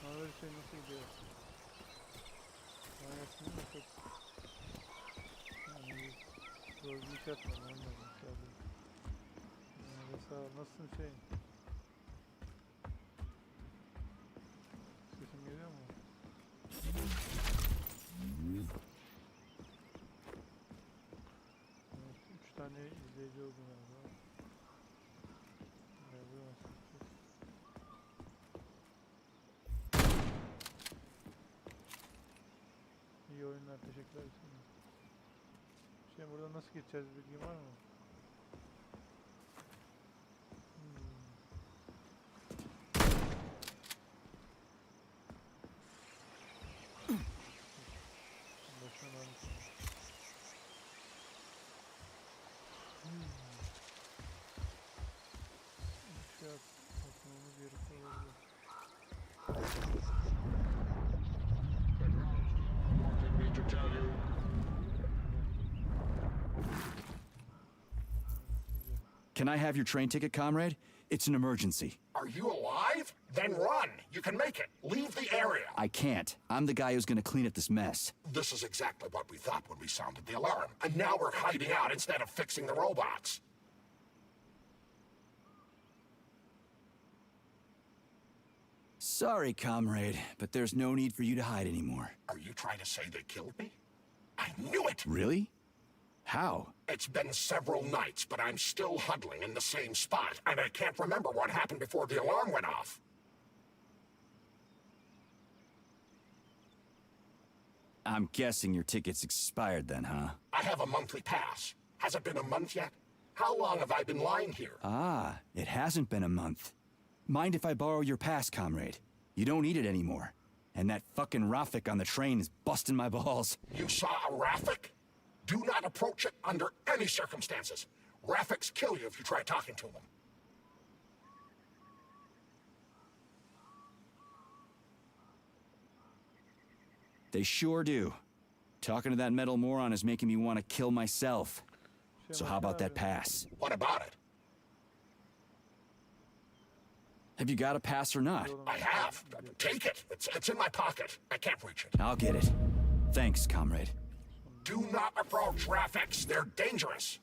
A: Ne haber Hüseyin, nasıl gidiyor? Kolay gelsin değil mi? Çok... Yani zor bir iş yapmadım. Olmadı. Sadece. Sağ ol. Nasılsın Hüseyin? Sesim geliyor mu? Evet, 3 tane izleyici oldu galiba. Galiba nasıl gideceğiz? İyi oyunlar, teşekkürler Hüseyin. Hüseyin, buradan nasıl geçeceğiz, bilgin var mı? Başına varmış. Şey yap, atmamız gerekiyor olabilir.
C: Can I have your train ticket, comrade? It's an emergency.
K: Are you alive? Then run. You can make it. Leave the area.
C: I can't. I'm the guy who's gonna clean up this mess.
K: This is exactly what we thought when we sounded the alarm. And now we're hiding out instead of fixing the robots.
C: Sorry, comrade, but there's no need for you to hide anymore.
K: Are you trying to say they killed me? I knew it!
C: Really? How?
K: It's been several nights, but I'm still huddling in the same spot, and I can't remember what happened before the alarm went off.
C: I'm guessing your ticket's expired then, huh?
K: I have a monthly pass. Has it been a month yet? How long have I been lying here?
C: Ah, it hasn't been a month. Mind if I borrow your pass, comrade? You don't need it anymore. And that fucking Rafik on the train is busting my balls.
K: You saw a Rafik? Do not approach it under any circumstances. Rafiks kill you if you try talking to them.
C: They sure do. Talking to that metal moron is making me want to kill myself. So how about that pass?
K: What about it?
C: Have you got a pass or not?
K: I have. Take it. It's in my pocket. I can't reach it.
C: I'll get it. Thanks, comrade.
K: Do not approach Rafiks. They're dangerous.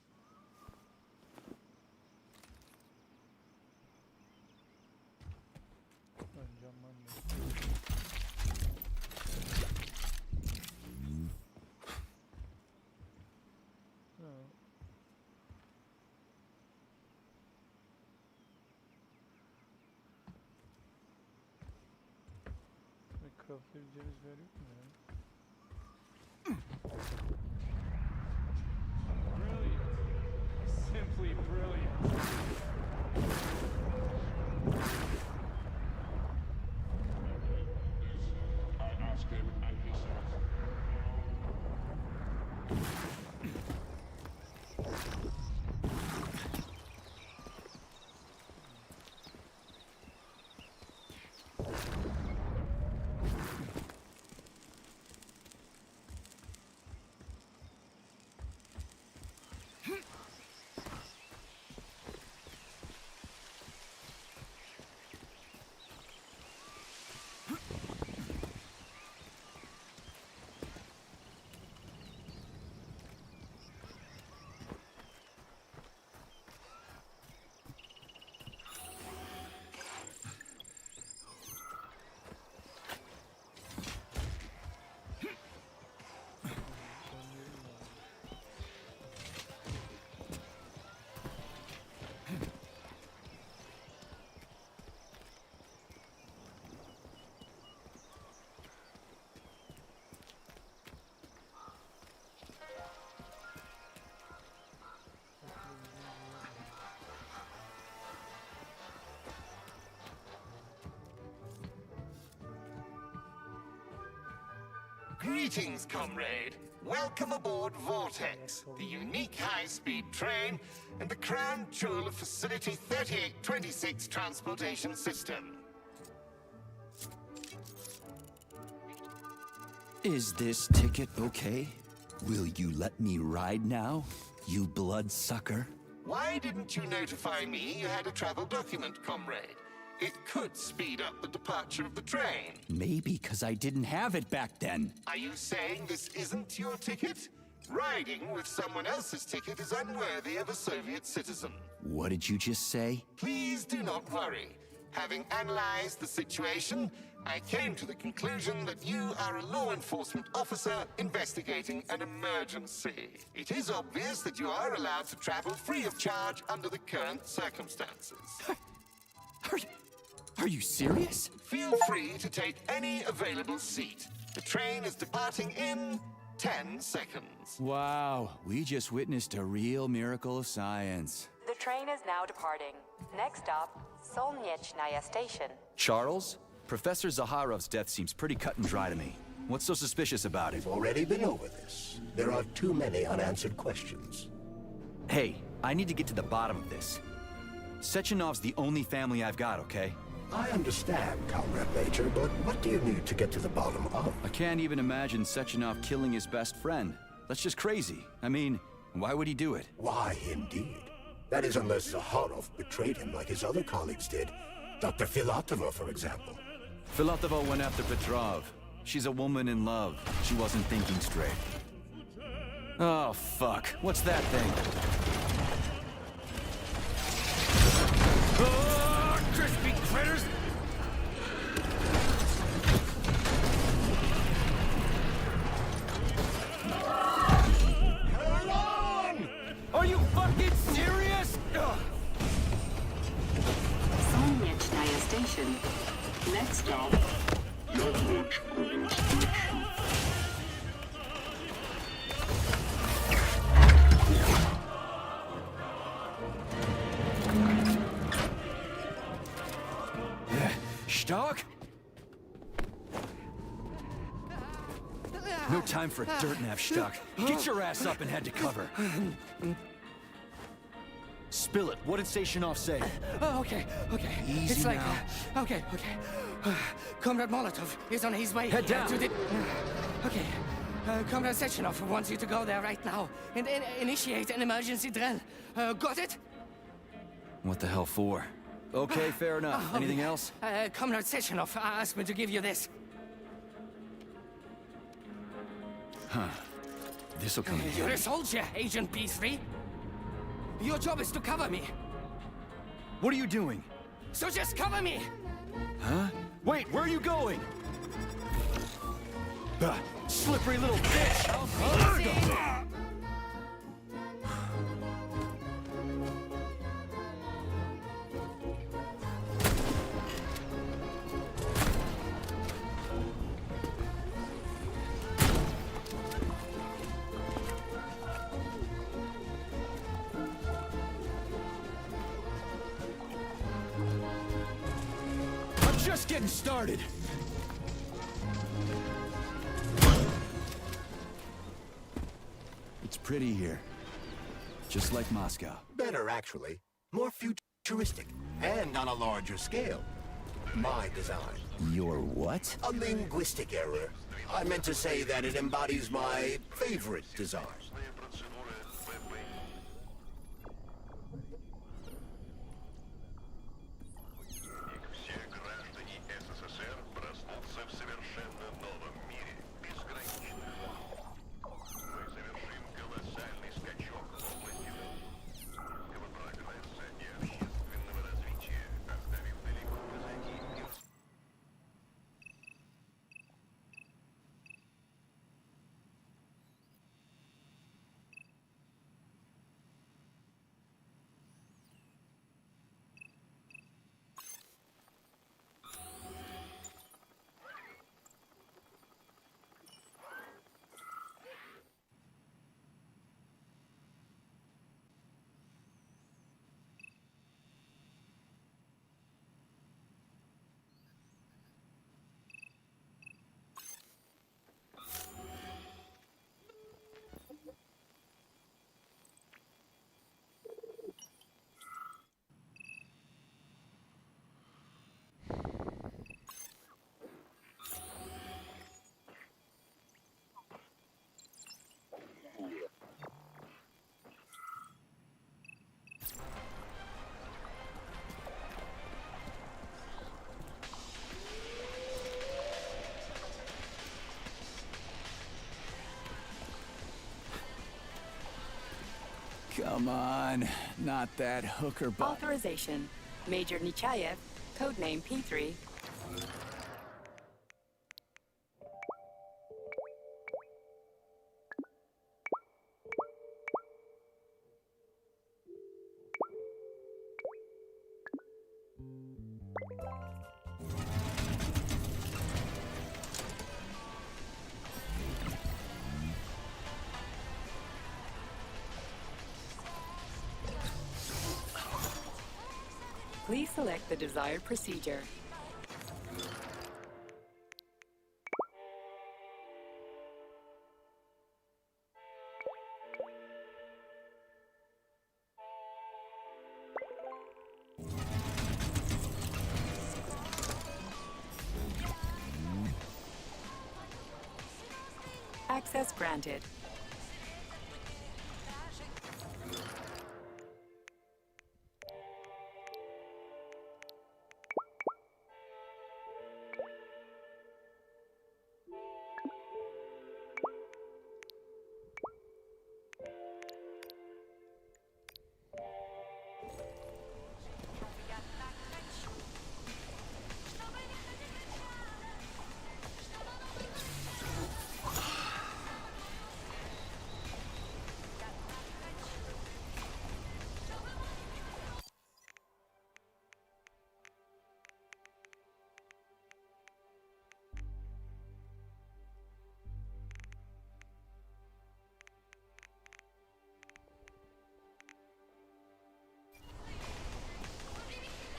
A: Craftlayabileceğimiz bir yer yok mu ya? Brilliant. Simply brilliant.
K: I asked him and he said... Greetings, comrade. Welcome aboard Vortex, the unique high-speed train and the crown jewel of Facility 3826 transportation system.
C: Is this ticket okay? Will you let me ride now, you bloodsucker?
K: Why didn't you notify me you had a travel document, comrade? It could speed up the departure of the train.
C: Maybe because I didn't have it back then.
K: Are you saying this isn't your ticket? Riding with someone else's ticket is unworthy of a Soviet citizen.
C: What did you just say?
K: Please do not worry. Having analyzed the situation, I came to the conclusion that you are a law enforcement officer investigating an emergency. It is obvious that you are allowed to travel free of charge under the current circumstances.
C: Are you serious?
K: Feel free to take any available seat. The train is departing in 10 seconds.
C: Wow, we just witnessed a real miracle of science.
E: The train is now departing. Next stop, Solnechnaya Station.
C: Charles? Professor Zaharov's death seems pretty cut and dry to me. What's so suspicious about it?
B: We've already been over this. There are too many unanswered questions.
C: Hey, I need to get to the bottom of this. Sechenov's the only family I've got, okay?
B: I understand, Comrade Major, but what do you need to get to the bottom of?
C: I can't even imagine Sechenov killing his best friend. That's just crazy. I mean, why would he do it?
B: Why, indeed. That is unless Zaharov betrayed him like his other colleagues did. Dr. Filatova, for example.
C: Filatova went after Petrov. She's a woman in love. She wasn't thinking straight. Oh, fuck. What's that thing?
H: Oh, crispy critters!
K: Hold on!
H: Are you fucking serious? Ugh.
E: Solnechnaya Station. Next stop.
C: Stark? No time for dirt nap, Stuck. Get your ass up and head to cover. Spill it. What did Sechenov say?
L: Oh, okay.
C: Easy
L: It's like,
C: now.
L: okay. Comrade Molotov is on his way.
C: Head down.
L: To the... Okay. Comrade Sechenov wants you to go there right now and initiate an emergency drill. Got it?
C: What the hell for? Okay, fair enough. Anything else?
L: Comrade Sechenov asked me to give you this.
C: Huh. This'll come in
L: You're
C: handy.
L: a soldier, Agent B3. Your job is to cover me.
C: What are you doing?
L: So just cover me!
C: Huh? Wait, where are you going? Slippery little bitch! I'm just getting started. It's pretty here. Just like Moscow.
B: Better, actually. More futuristic. And on a larger scale. My design.
C: Your what?
B: A linguistic error. I meant to say that it embodies my favorite design.
C: Come on, not that hooker button.
E: Authorization. Major Nechayev, codename P3. Please select the desired procedure. Access granted.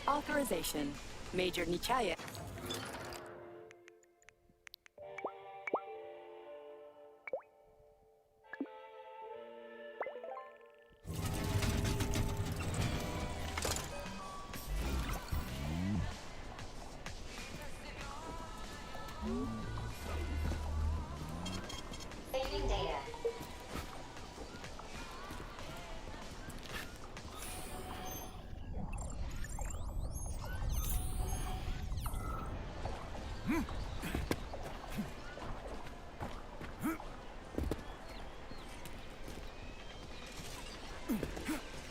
E: Authorization. Major Nechayev.
M: Saving data.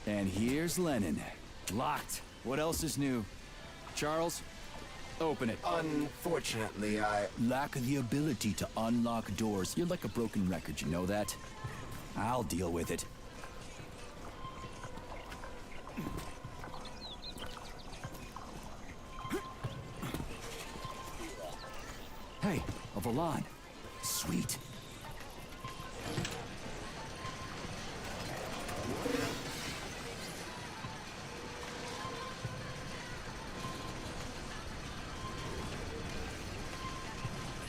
C: And here's Lenin. Locked. What else is new? Charles, open it.
B: Unfortunately, I...
C: Lack the ability to unlock doors. You're like a broken record, you know that? I'll deal with it. Hey, a Volan. Sweet.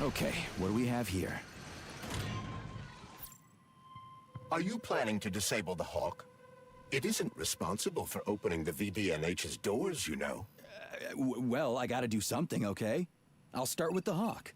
C: Okay, what do we have here?
B: Are you planning to disable the Hawk? It isn't responsible for opening the VDNH's doors, you know.
C: Well, I gotta do something, okay? I'll start with the Hawk.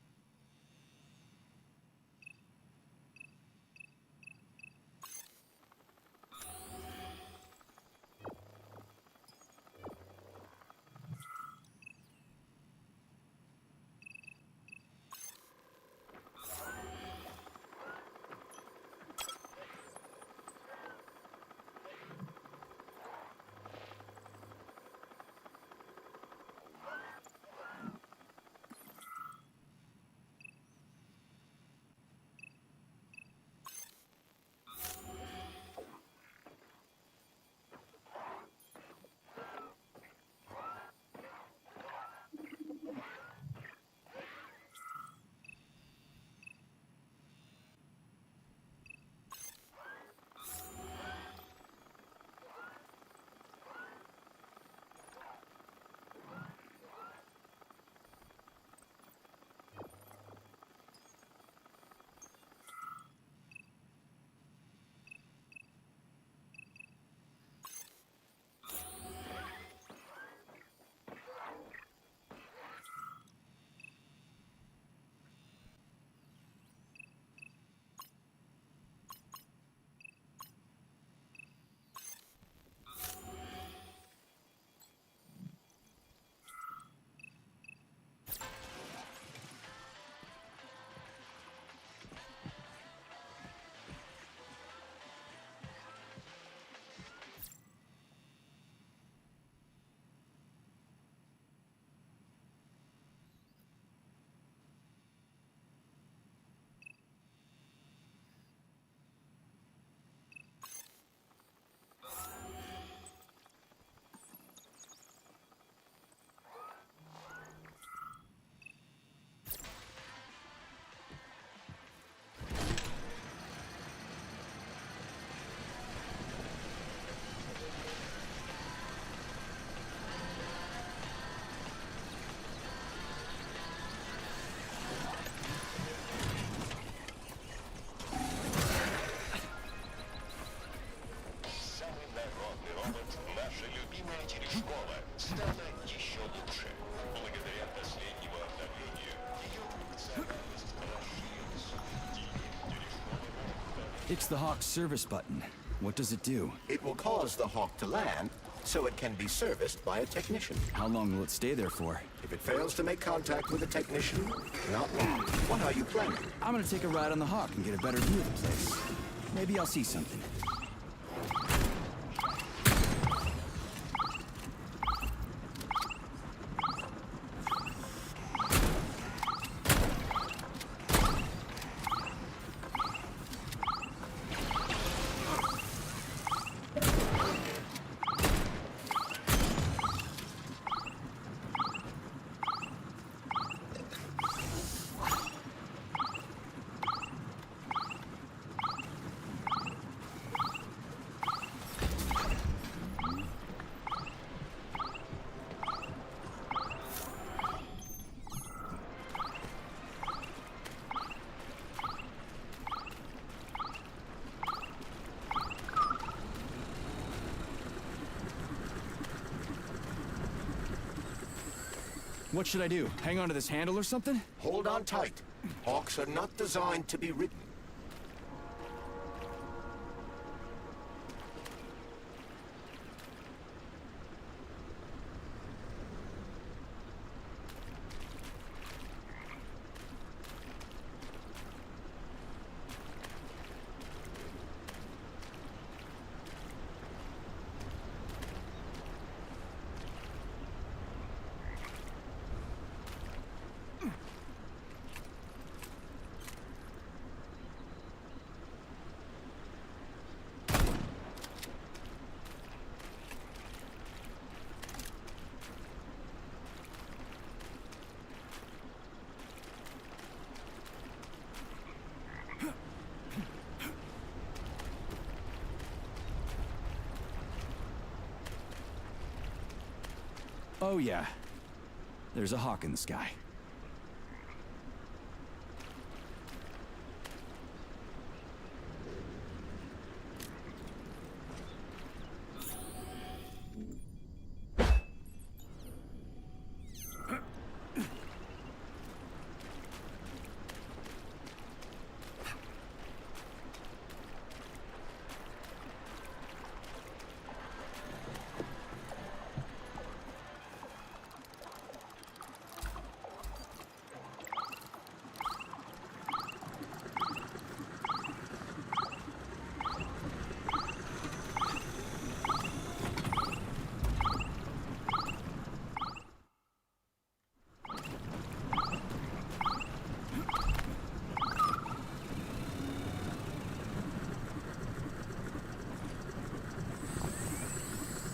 C: It's the Hawk's service button. What does it do?
B: It will cause the Hawk to land, so it can be serviced by a technician.
C: How long will it stay there for?
B: If it fails to make contact with a technician, not long. What are you planning?
C: I'm gonna take a ride on the Hawk and get a better view of the place. Maybe I'll see something. What should I do? Hang on to this handle or something?
B: Hold on tight. Hawks are not designed to be ridden.
C: Oh yeah. There's a hawk in the sky.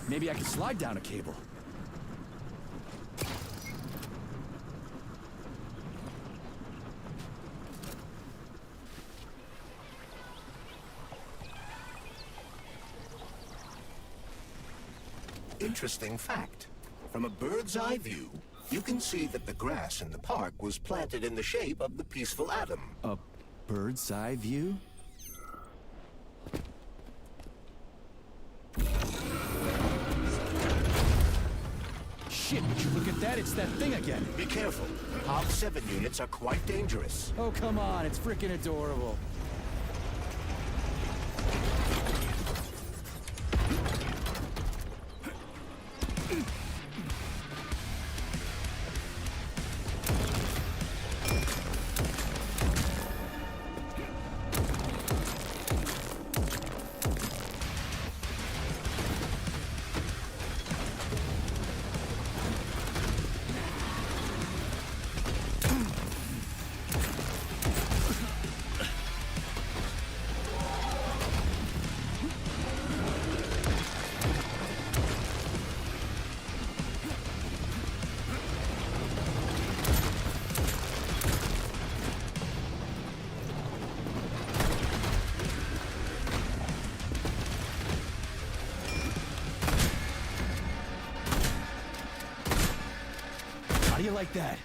C: Maybe I can slide down a cable.
B: Interesting fact. From a bird's eye view, you can see that the grass in the park was planted in the shape of the peaceful atom.
C: A bird's eye view? Shit, would you look at that? It's that thing again.
B: Be careful. Hawk 7 units are quite dangerous.
C: Oh, come on. It's freaking adorable. How do you like that?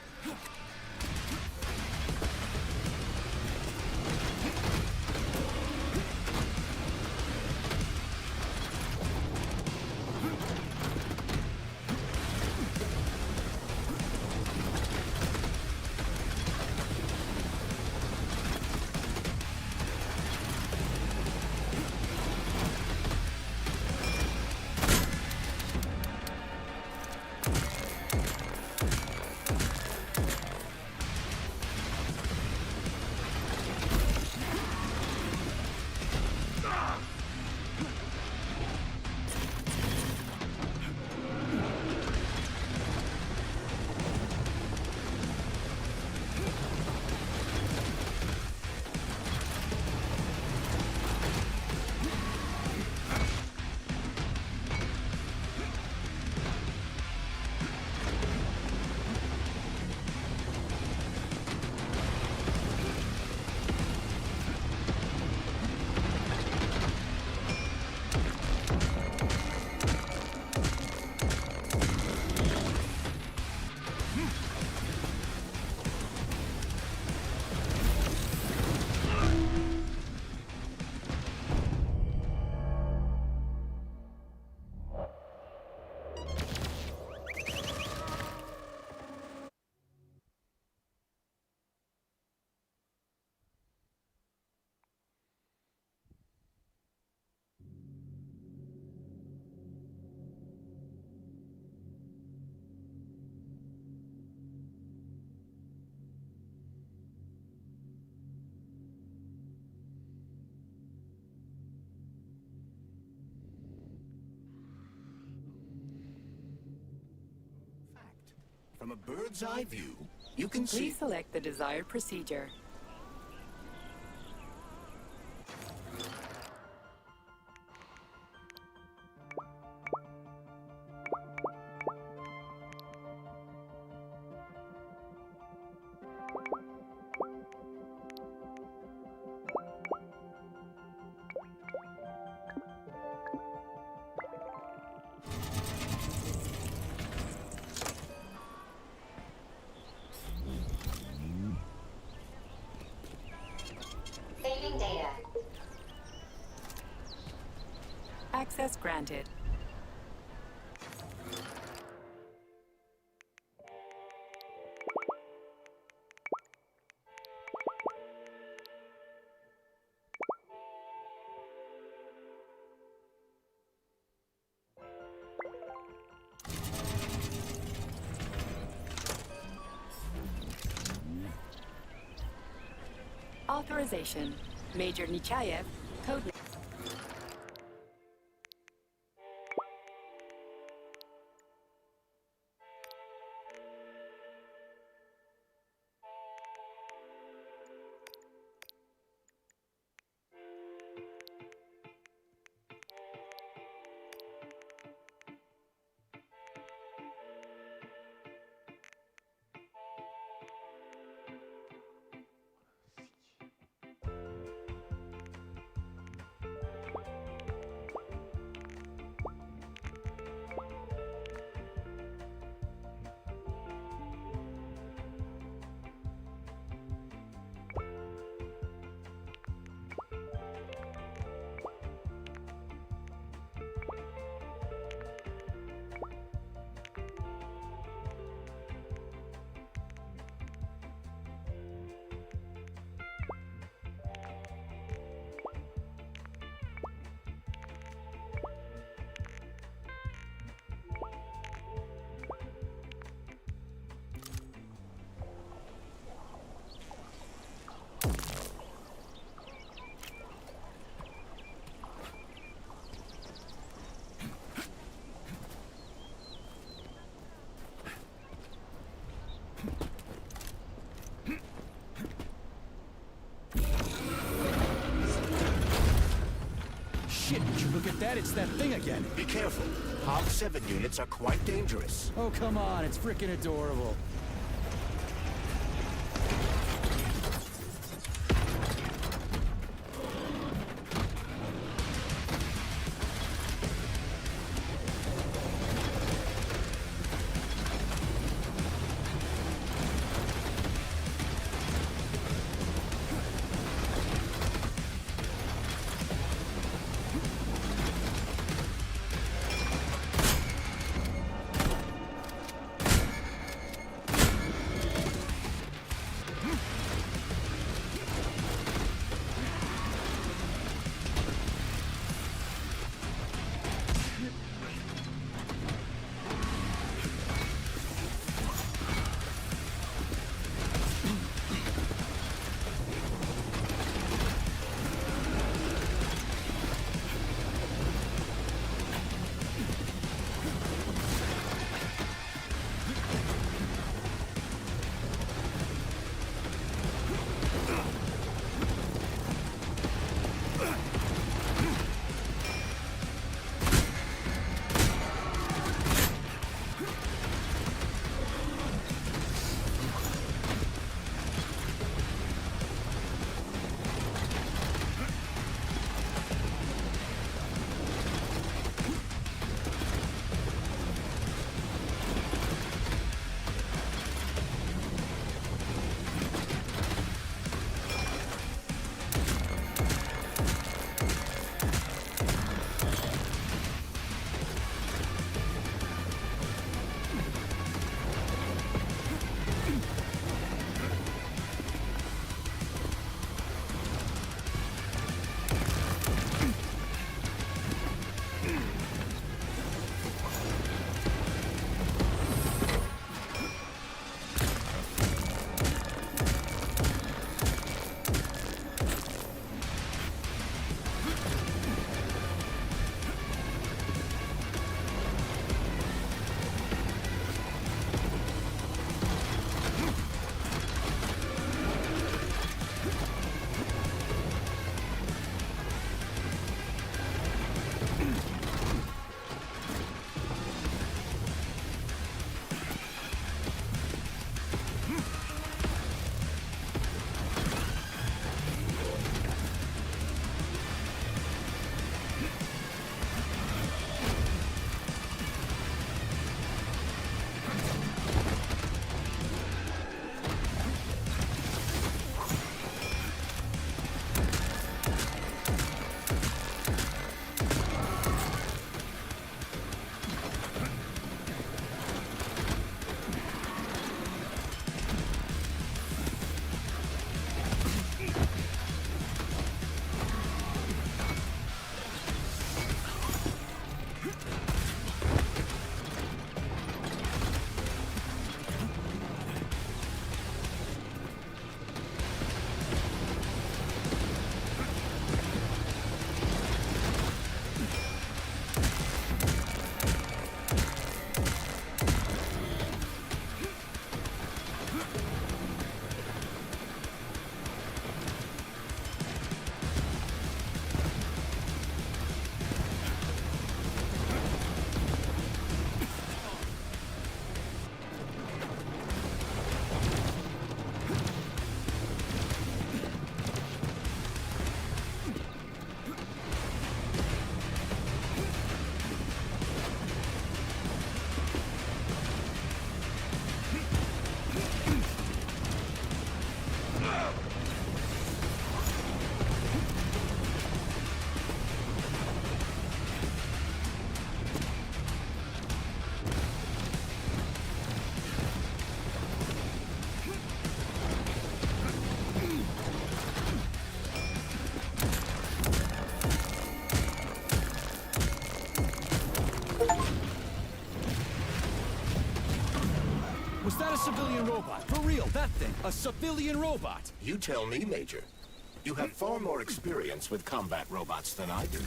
B: From a bird's eye view, you can see...
E: Please select the desired procedure.
M: Saving data.
E: Access granted. Authorization. Major Nichayev, code.
C: Shit, would you look at that? It's that thing again.
B: Be careful. Hog 7 units are quite dangerous.
C: Oh, come on. It's freaking adorable. civilian robot. For real, that thing. A civilian robot.
B: You tell me, Major. You have far more experience with combat robots than I do.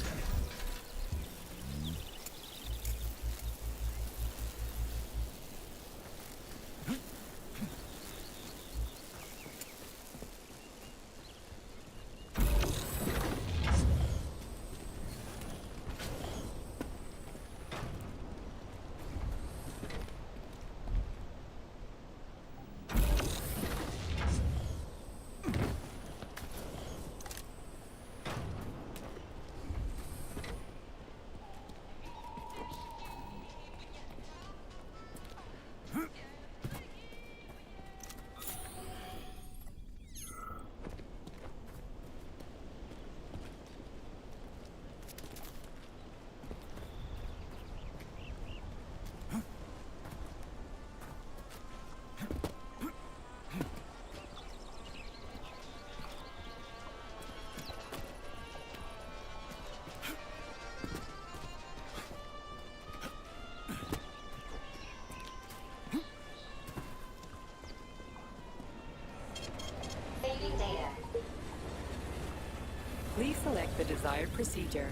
E: Please select the desired procedure.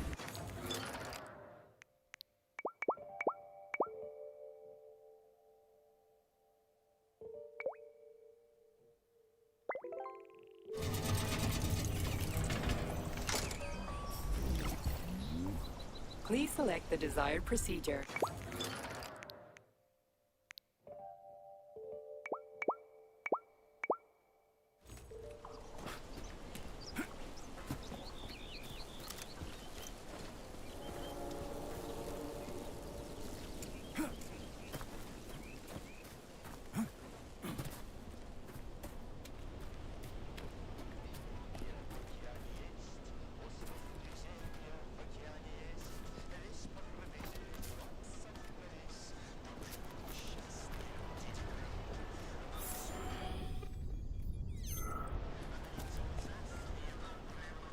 E: Please select the desired procedure.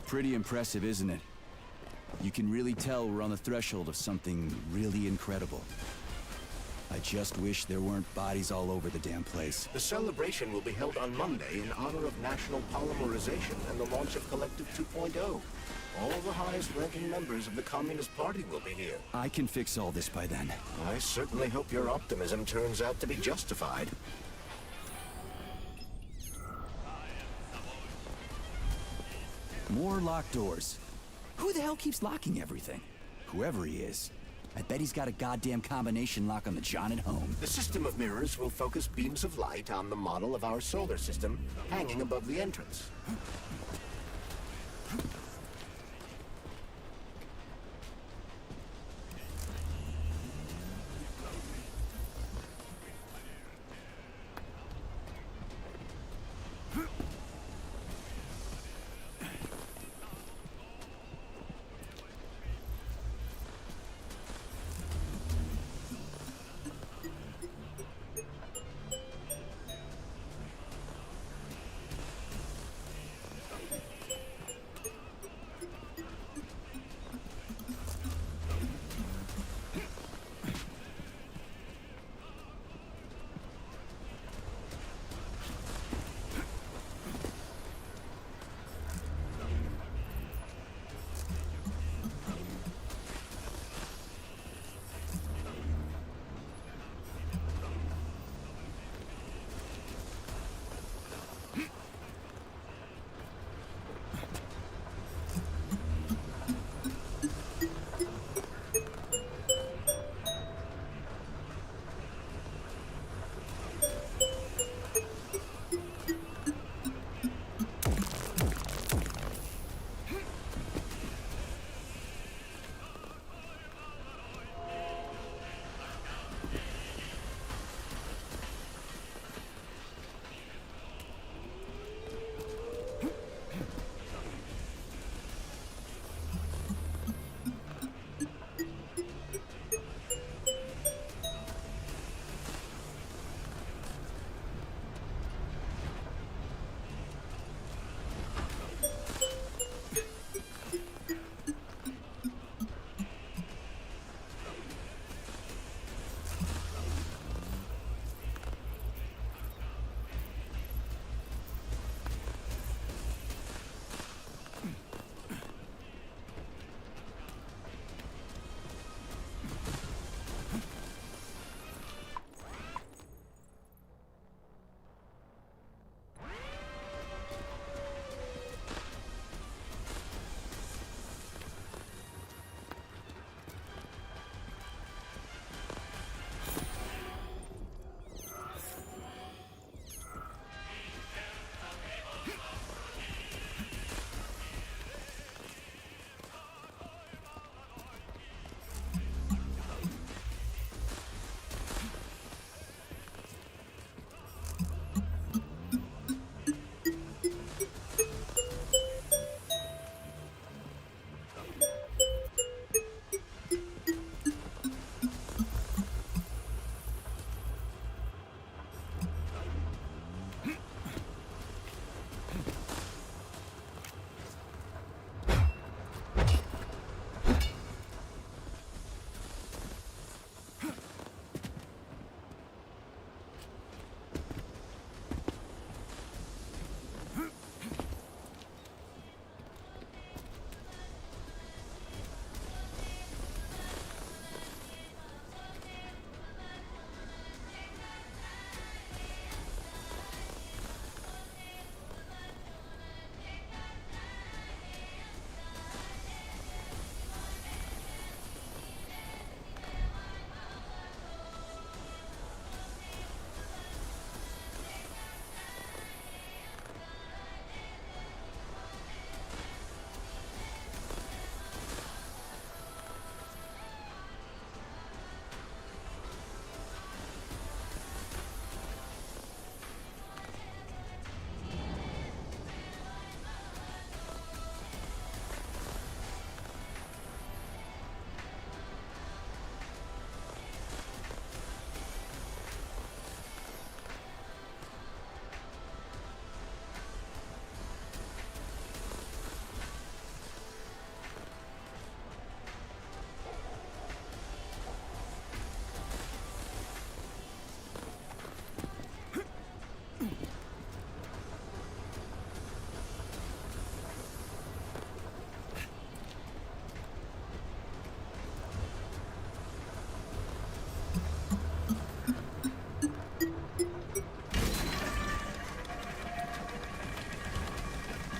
C: Pretty impressive, isn't it? You can really tell we're on the threshold of something really incredible. I just wish there weren't bodies all over the damn place.
B: The celebration will be held on Monday in honor of National Polymerization and the launch of Collective 2.0. All the highest-ranking members of the Communist Party will be here.
C: I can fix all this by then.
B: I certainly hope your optimism turns out to be justified.
C: More locked doors. Who the hell keeps locking everything? Whoever he is. I bet he's got a goddamn combination lock on the John at home.
B: The system of mirrors will focus beams of light on the model of our solar system hanging above the entrance.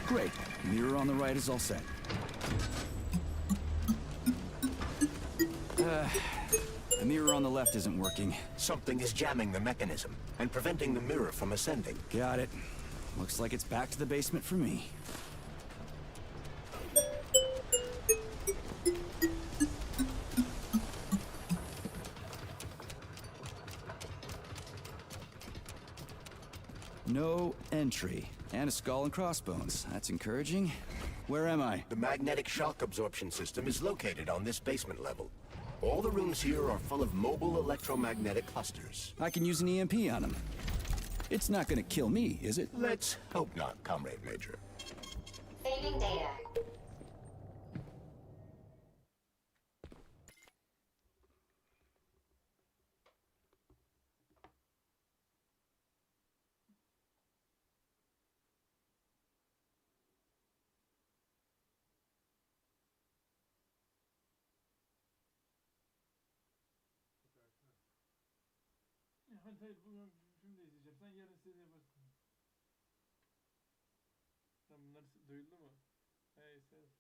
C: Great. Mirror on the right is all set. The mirror on the left isn't working.
B: Something is jamming the mechanism and preventing the mirror from ascending.
C: Got it. Looks like it's back to the basement for me. No entry. And a skull and crossbones. That's encouraging. Where am I?
B: The magnetic shock absorption system is located on this basement level. All the rooms here are full of mobile electromagnetic clusters.
C: I can use an EMP on them. It's not gonna kill me, is it?
B: Let's hope not, Comrade Major.
M: Saving data.
A: Hayır, bunu şimdi izleyeceğim. Sen yarın istediğini yaparsın. Lan bunlar duyuldu mu? Hey ses.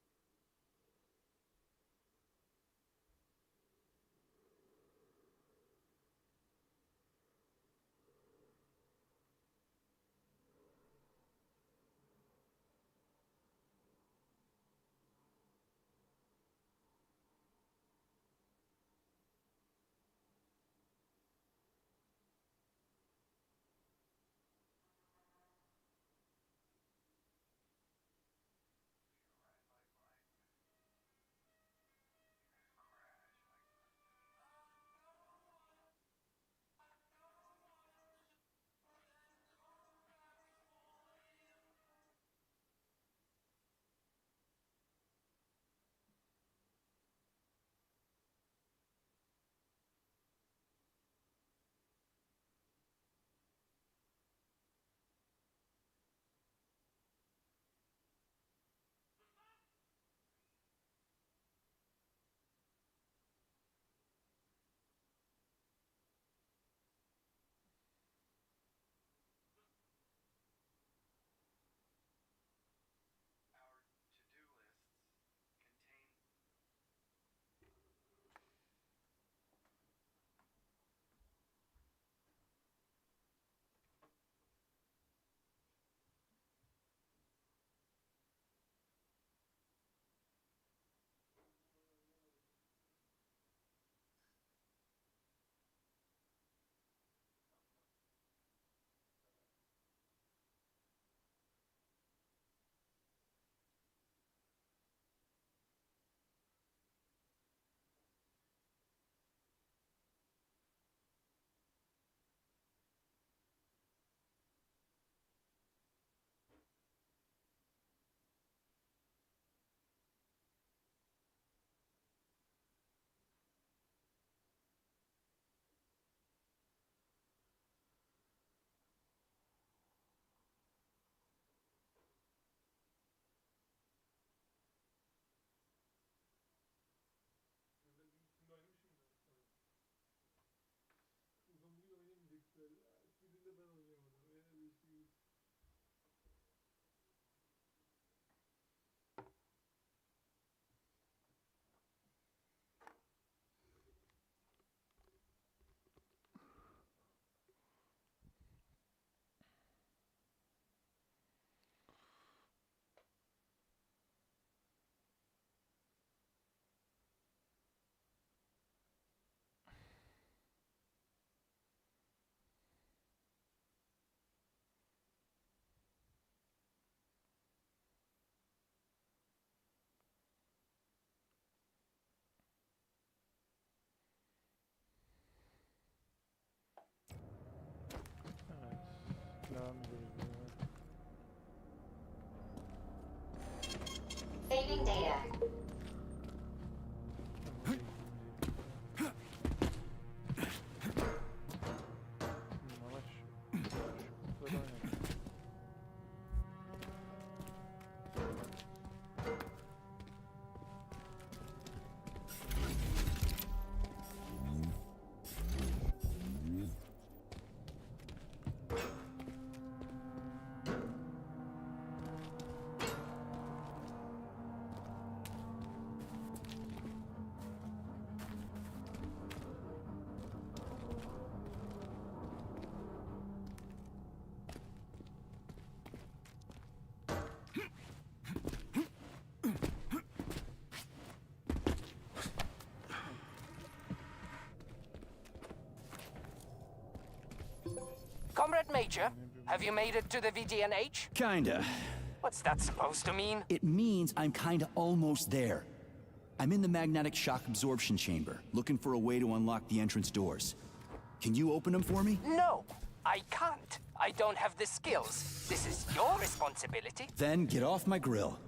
A: Birinde ben oynayamadım. İşte devam ediyoruz.
M: Saving data.
L: Comrade Major, have you made it to the VDNH?
C: Kinda.
L: What's that supposed to mean?
C: It means I'm kinda almost there. I'm in the magnetic shock absorption chamber, looking for a way to unlock the entrance doors. Can you open them for me?
L: No, I can't. I don't have the skills. This is your responsibility.
C: Then get off my grill.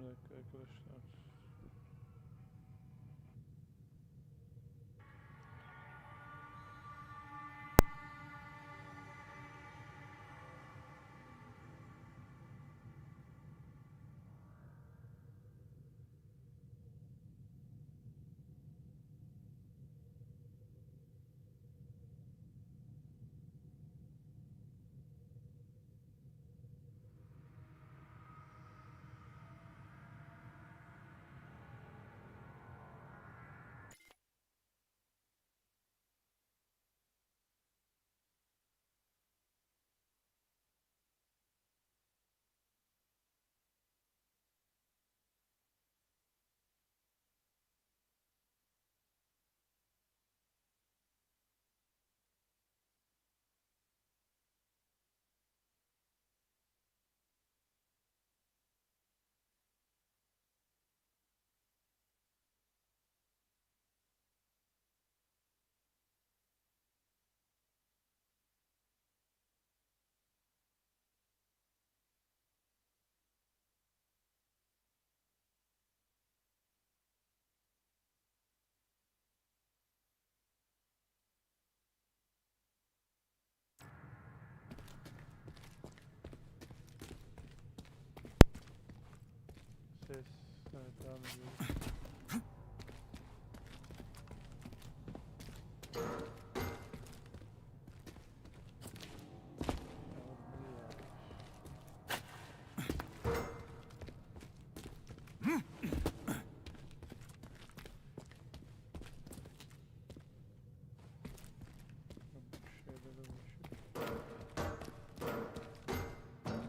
A: Bir dakika arkadaşlar. Ses. Evet, devam ediyoruz.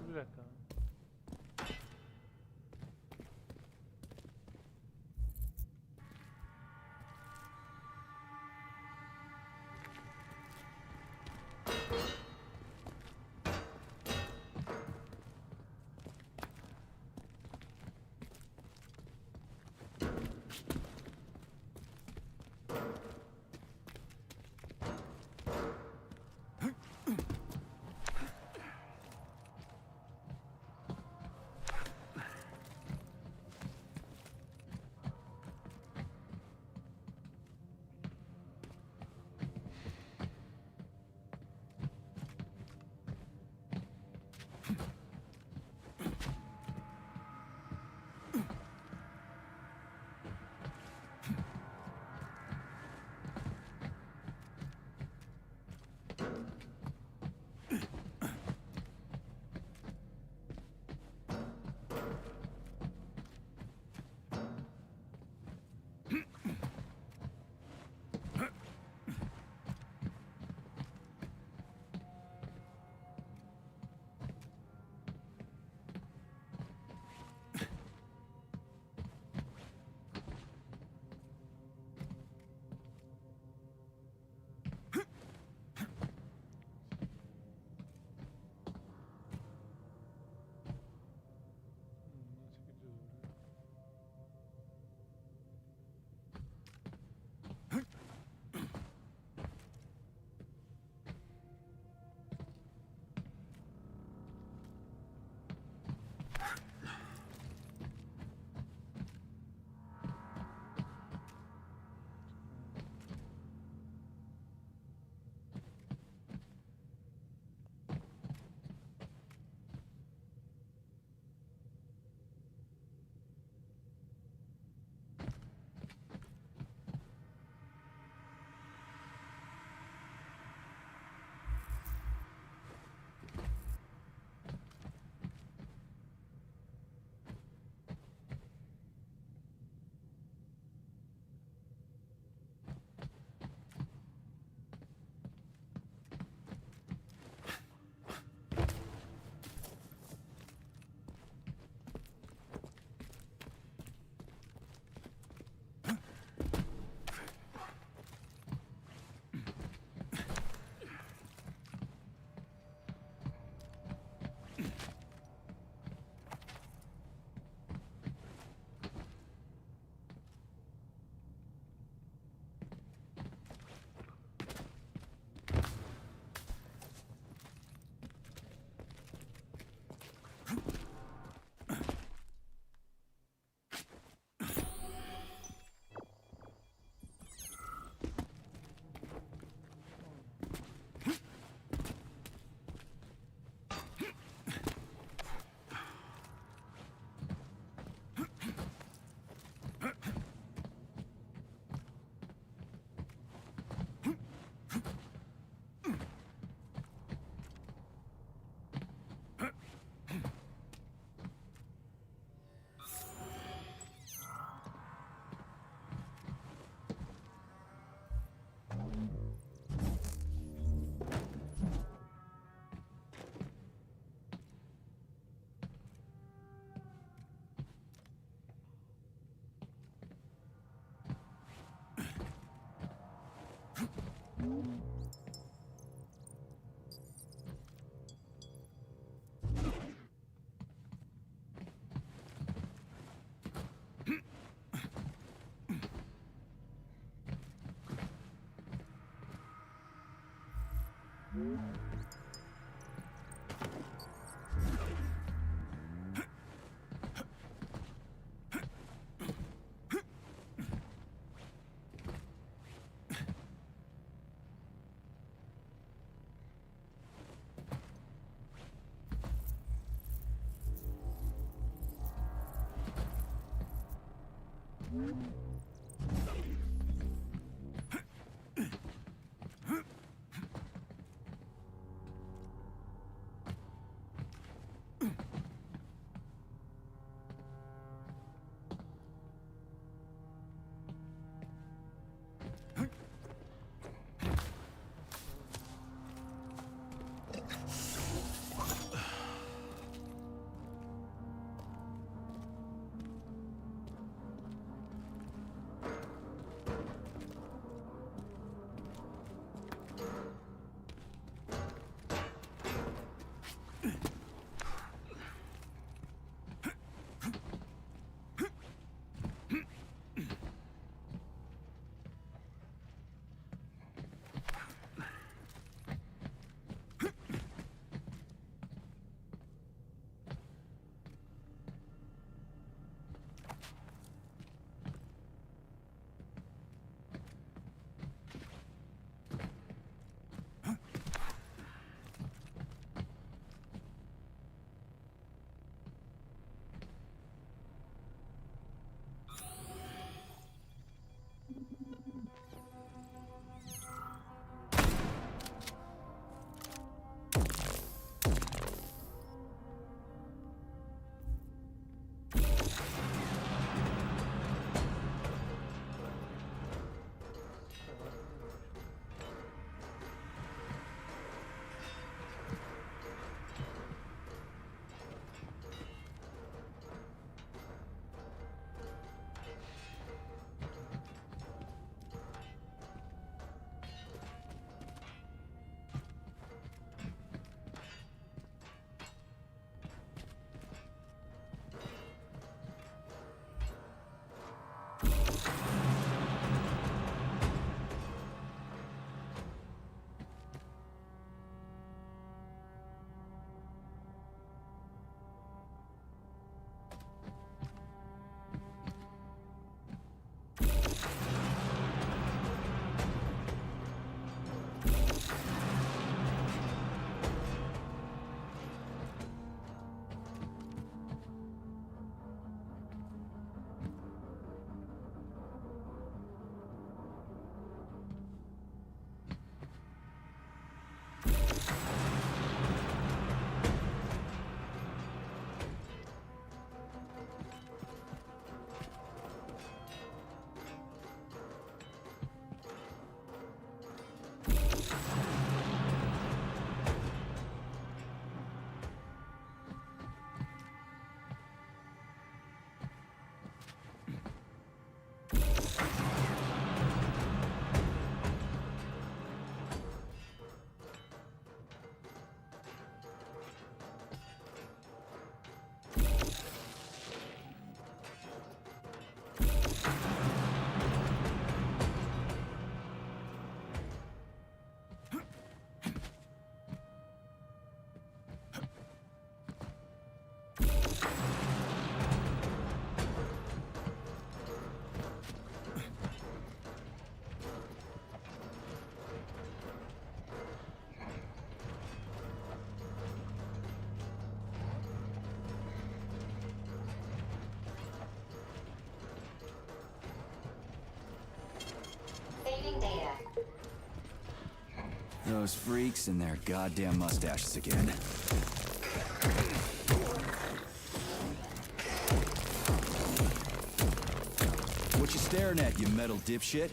A: Bir dakika.
C: Those freaks and their goddamn mustaches again. What you staring at, you metal dipshit?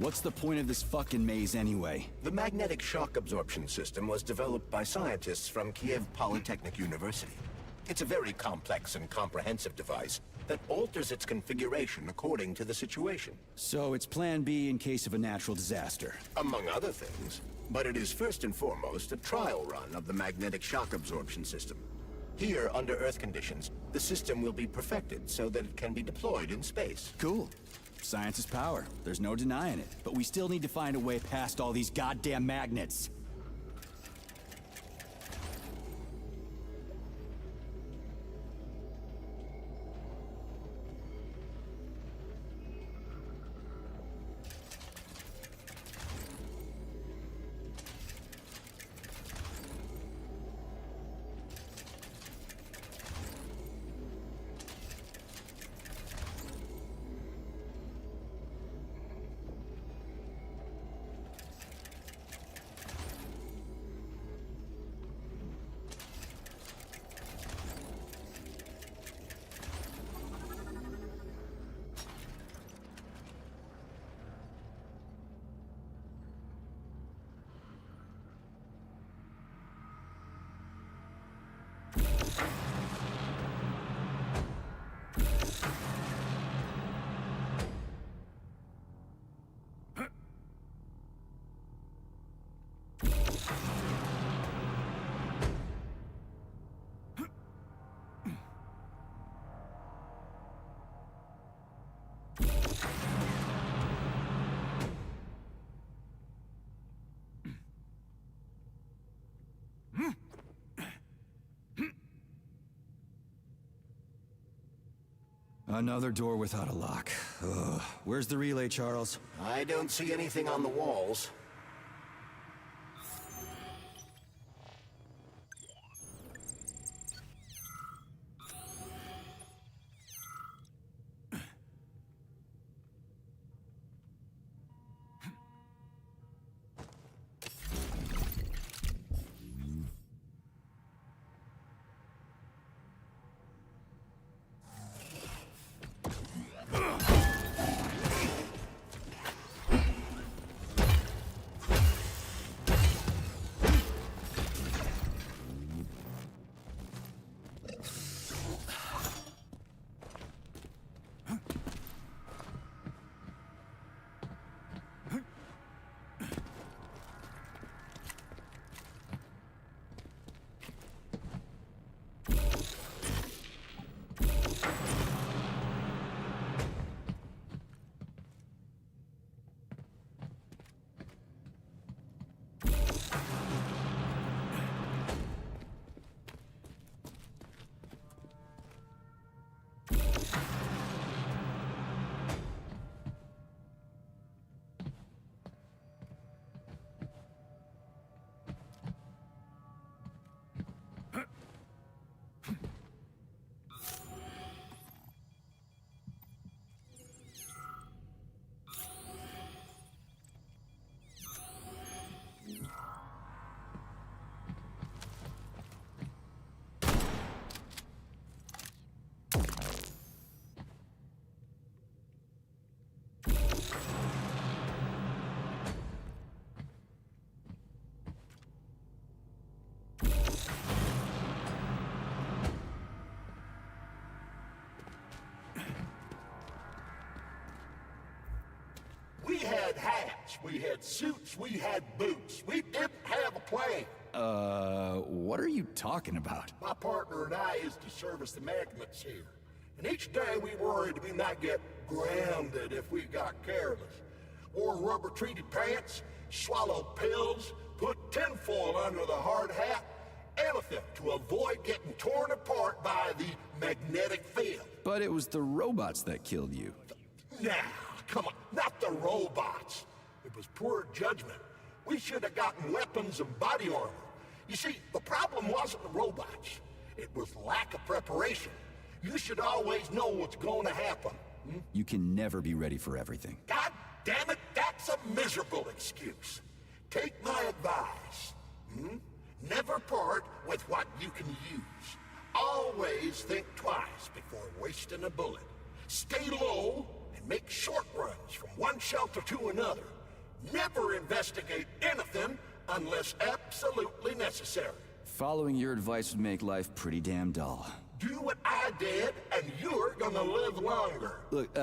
C: What's the point of this fucking maze anyway?
B: The magnetic shock absorption system was developed by scientists from Kiev Polytechnic University. It's a very complex and comprehensive device that alters its configuration according to the situation.
C: So it's plan B in case of a natural disaster.
B: Among other things. But it is first and foremost a trial run of the magnetic shock absorption system. Here, under Earth conditions, the system will be perfected so that it can be deployed in space.
C: Cool. Science is power. There's no denying it. But we still need to find a way past all these goddamn magnets. Another door without a lock. Ugh. Where's the relay, Charles?
B: I don't see anything on the walls.
K: We had hats, we had suits, we had boots. We didn't have a plane.
C: What are you talking about?
K: My partner and I is to service the magnets here. And each day we worried we might get grounded if we got careless. Wore rubber-treated pants, swallowed pills, put tinfoil under the hard hat, anything to avoid getting torn apart by the magnetic field.
C: But it was the robots that killed you.
K: Now, come on, not the robots. It was poor judgment. We should have gotten weapons and body armor. You see, the problem wasn't the robots. It was lack of preparation. You should always know what's going to happen.
C: You can never be ready for everything.
K: God damn it, that's a miserable excuse. Take my advice. Never part with what you can use. Always think twice before wasting a bullet. Stay low
B: and make short runs from one shelter to another. Never investigate anything unless absolutely necessary.
C: Following your advice would make life pretty damn dull.
B: Do what I did, and you're gonna live longer.
C: Look,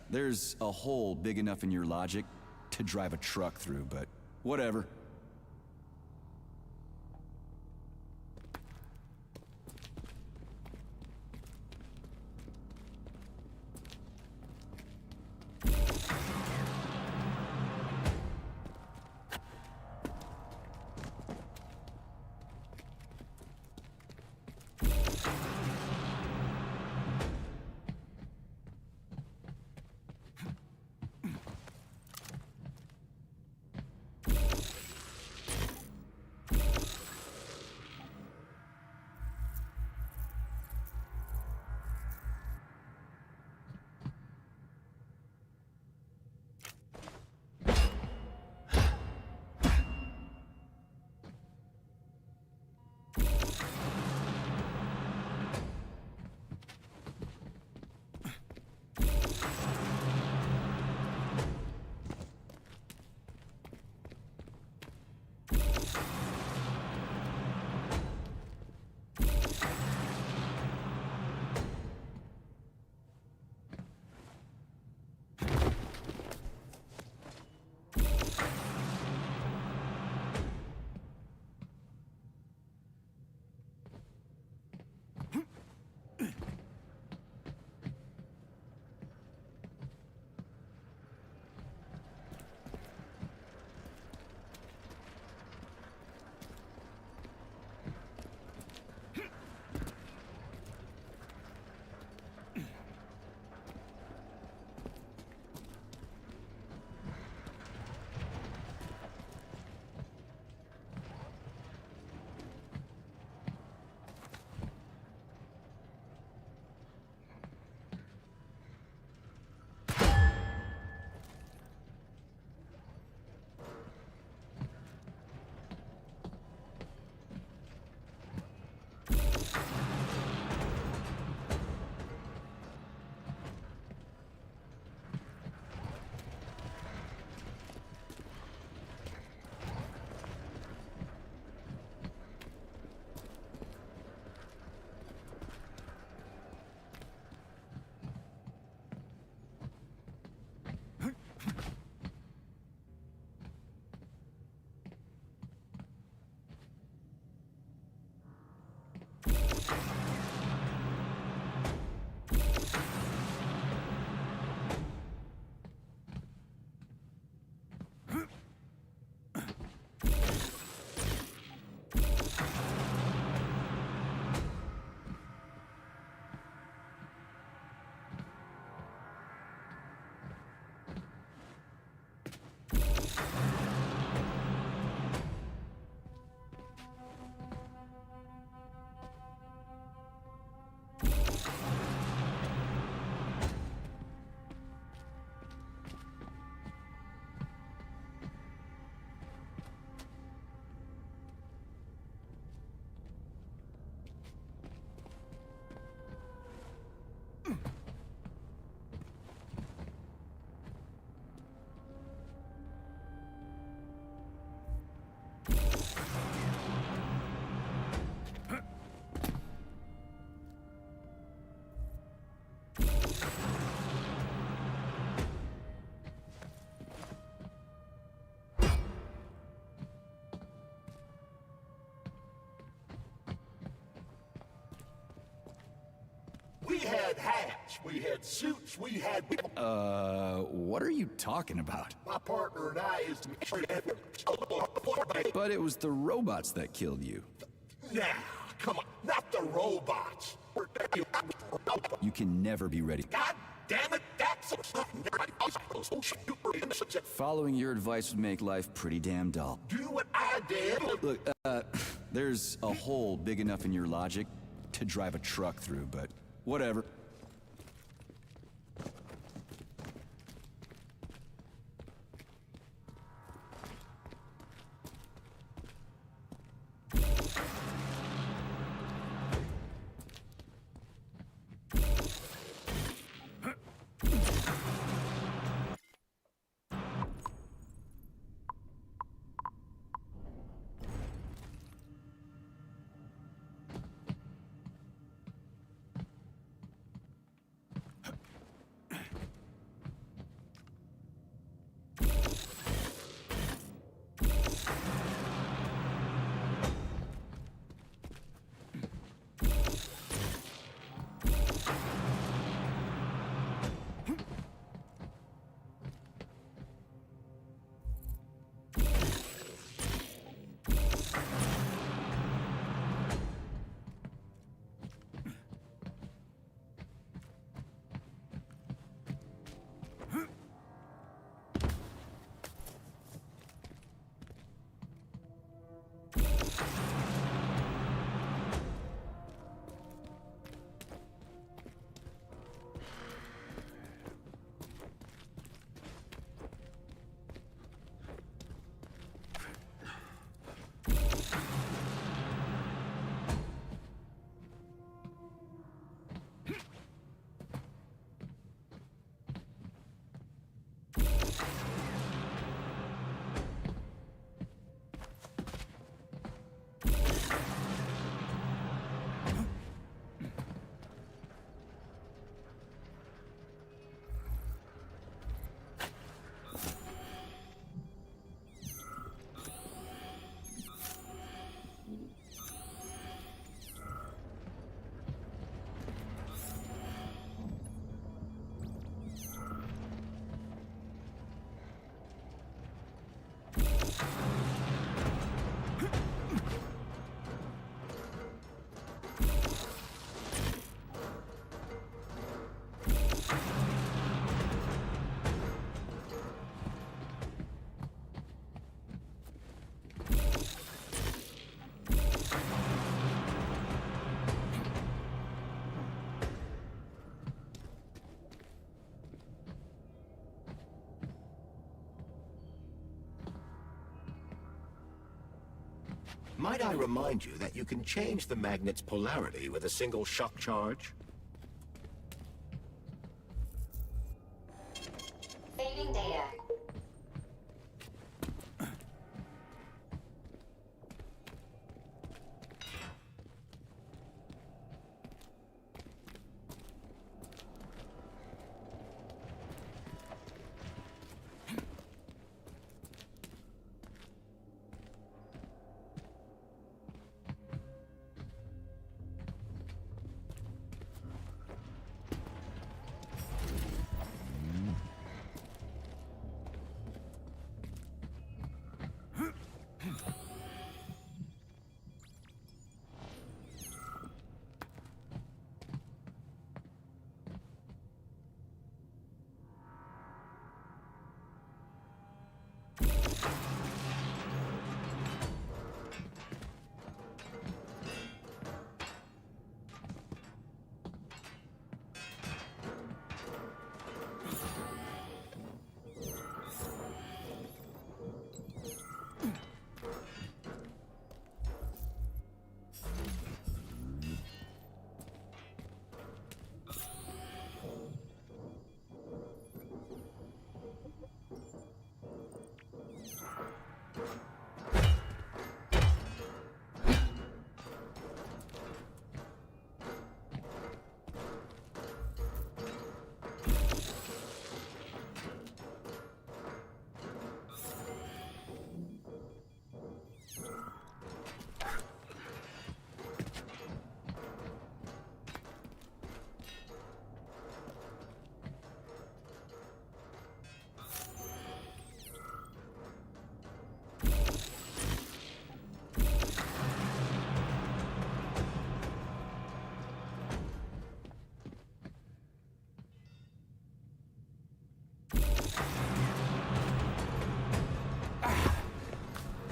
C: there's a hole big enough in your logic to drive a truck through, but whatever.
B: We had hats, we had suits, we had...
C: What are you talking about?
B: My partner and I is to make sure that...
C: But it was the robots that killed you.
B: Nah, come on, not the robots.
C: You can never be ready.
B: God damn it, that's...
C: Following your advice would make life pretty damn dull.
B: Do what I did.
C: Look, there's a hole big enough in your logic to drive a truck through, but whatever.
B: Might I remind you that you can change the magnet's polarity with a single shock charge?
M: Saving data.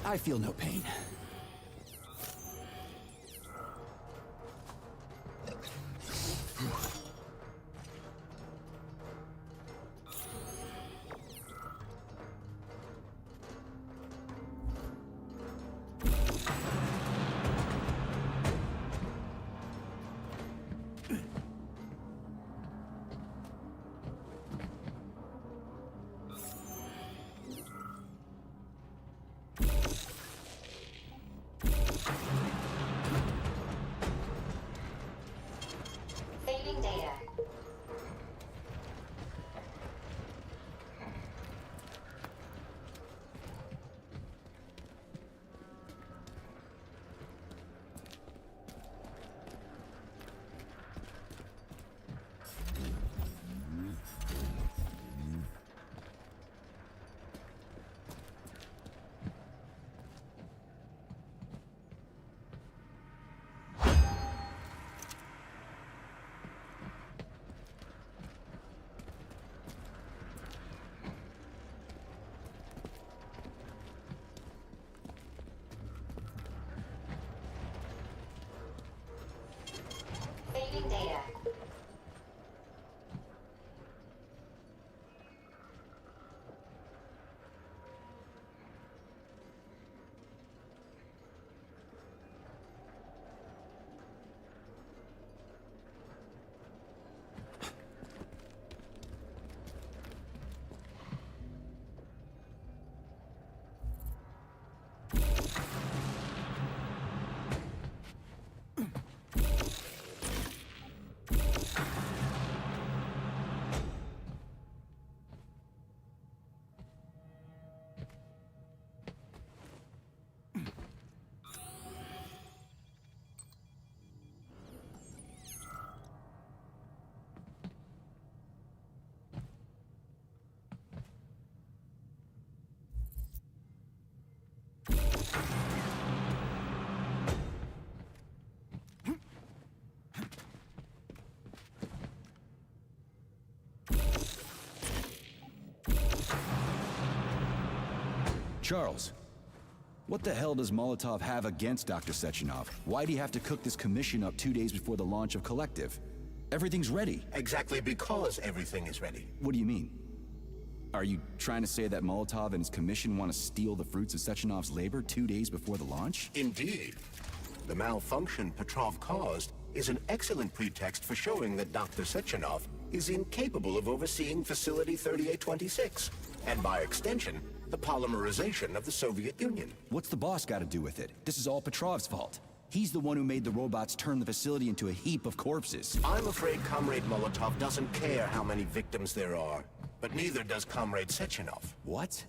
C: I feel no pain.
M: Saving data. Saving data.
C: Charles, what the hell does Molotov have against Dr. Sechenov? Why'd he have to cook this commission up 2 days before the launch of Collective? Everything's ready.
B: Exactly because everything is ready.
C: What do you mean? Are you trying to say that Molotov and his commission want to steal the fruits of Sechenov's labor 2 days before the launch?
B: Indeed. The malfunction Petrov caused is an excellent pretext for showing that Dr. Sechenov is incapable of overseeing Facility 3826, and by extension, the polymerization of the Soviet Union.
C: What's the boss got to do with it? This is all Petrov's fault. He's the one who made the robots turn the facility into a heap of corpses.
B: I'm afraid Comrade Molotov doesn't care how many victims there are, but neither does Comrade Sechenov.
C: What?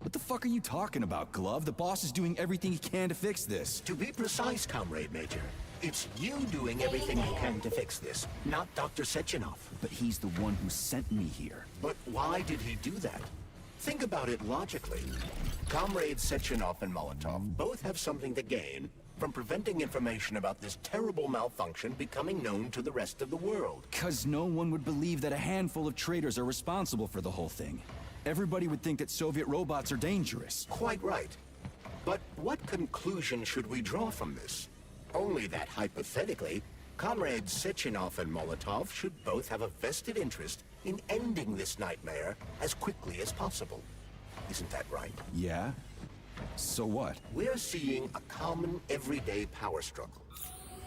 C: What the fuck are you talking about, Glove? The boss is doing everything he can to fix this.
B: To be precise, Comrade Major, it's you doing everything you can to fix this, not Dr. Sechenov.
C: But he's the one who sent me here.
B: But why did he do that? Think about it logically. Comrades Sechenov and Molotov both have something to gain from preventing information about this terrible malfunction becoming known to the rest of the world.
C: 'Cause no one would believe that a handful of traitors are responsible for the whole thing. Everybody would think that Soviet robots are dangerous.
B: Quite right. But what conclusion should we draw from this? Only that, hypothetically, Comrades Sechenov and Molotov should both have a vested interest in ending this nightmare as quickly as possible. Isn't that right?
C: Yeah? So what?
B: We're seeing a common, everyday power struggle.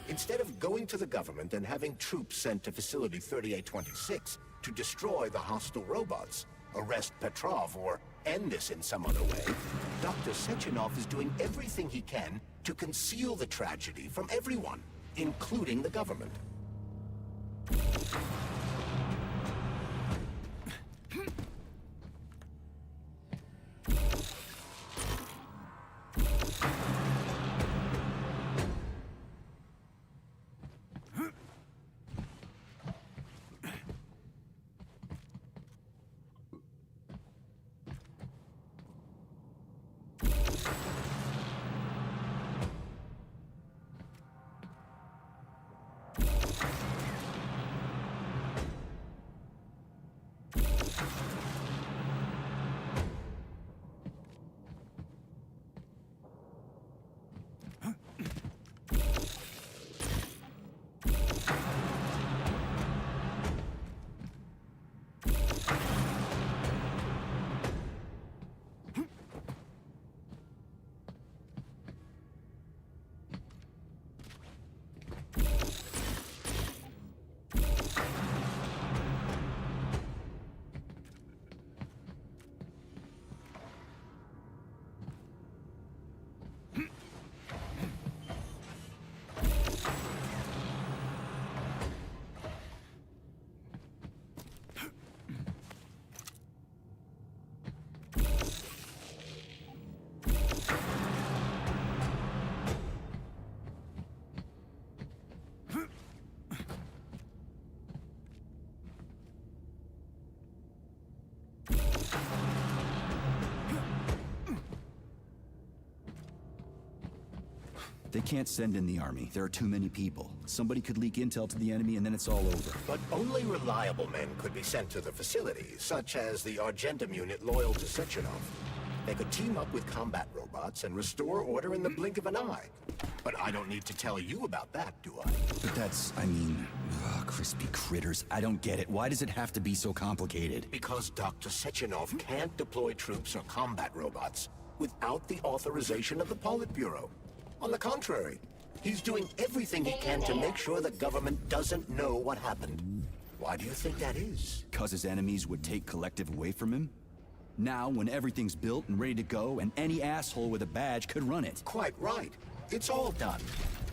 B: Instead of going to the government and having troops sent to Facility 3826 to destroy the hostile robots, arrest Petrov, or end this in some other way, Dr. Sechenov is doing everything he can to conceal the tragedy from everyone, including the government.
C: They can't send in the army. There are too many people. Somebody could leak intel to the enemy and then it's all over.
B: But only reliable men could be sent to the facility, such as the Argentum unit loyal to Sechenov. They could team up with combat robots and restore order in the blink of an eye. But I don't need to tell you about that, do I?
C: But that's, I mean, crispy critters. I don't get it. Why does it have to be so complicated?
B: Because Dr. Sechenov can't deploy troops or combat robots without the authorization of the Politburo. On the contrary, he's doing everything he can to make sure the government doesn't know what happened. Why do you think that is?
C: 'Cause his enemies would take collective away from him? Now, when everything's built and ready to go, and any asshole with a badge could run it.
B: Quite right. It's all done.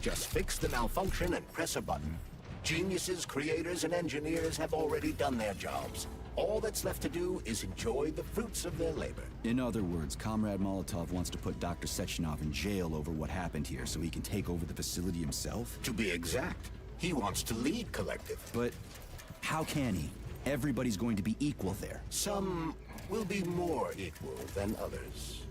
B: Just fix the malfunction and press a button. Geniuses, creators, and engineers have already done their jobs. All that's left to do is enjoy the fruits of their labor.
C: In other words, Comrade Molotov wants to put Dr. Sechenov in jail over what happened here so he can take over the facility himself?
B: To be exact, he wants to lead Collective.
C: But how can he? Everybody's going to be equal there.
B: Some will be more equal than others.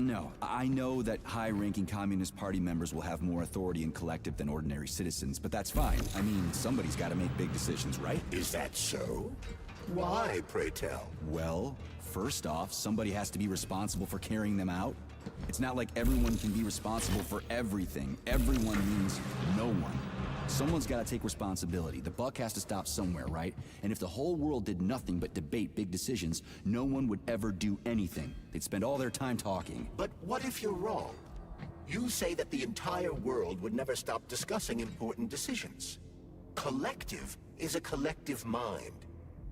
C: No, I know that high-ranking Communist Party members will have more authority in Collective than ordinary citizens, but that's fine. I mean, somebody's got to make big decisions, right?
B: Is that so? Why, pray tell?
C: Well, first off, somebody has to be responsible for carrying them out. It's not like everyone can be responsible for everything. Everyone means no one. Someone's got to take responsibility. The buck has to stop somewhere, right? And if the whole world did nothing but debate big decisions, no one would ever do anything. They'd spend all their time talking.
B: But what if you're wrong? You say that the entire world would never stop discussing important decisions. Collective is a collective mind.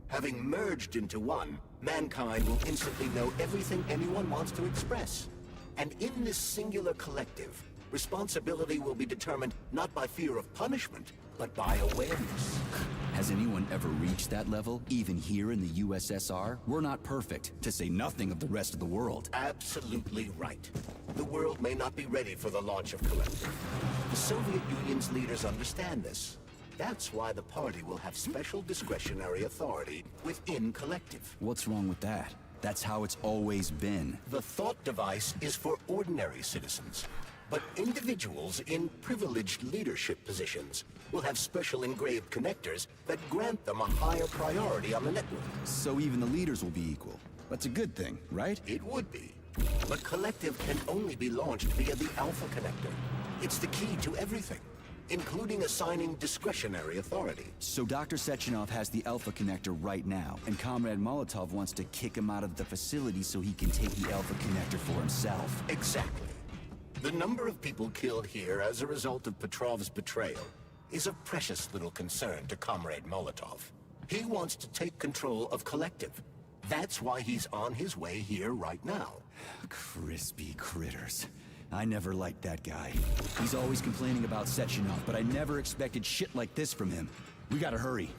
B: Having merged into one, mankind will instantly know everything anyone wants to express. And in this singular collective, responsibility will be determined not by fear of punishment, but by awareness.
C: Has anyone ever reached that level, even here in the USSR? We're not perfect, to say nothing of the rest of the world.
B: Absolutely right. The world may not be ready for the launch of Collective. The Soviet Union's leaders understand this. That's why the party will have special discretionary authority within Collective.
C: What's wrong with that? That's how it's always been.
B: The thought device is for ordinary citizens. But individuals in privileged leadership positions will have special engraved connectors that grant them a higher priority on the network.
C: So even the leaders will be equal. That's a good thing, right?
B: It would be. But Collective can only be launched via the Alpha Connector. It's the key to everything, including assigning discretionary authority.
C: So Dr. Sechenov has the Alpha Connector right now, and Comrade Molotov wants to kick him out of the facility so he can take the Alpha Connector for himself.
B: Exactly. The number of people killed here as a result of Petrov's betrayal is of precious little concern to Comrade Molotov. He wants to take control of Collective. That's why he's on his way here right now.
C: Crispy critters. I never liked that guy. He's always complaining about Sechenov, but I never expected shit like this from him. We gotta hurry.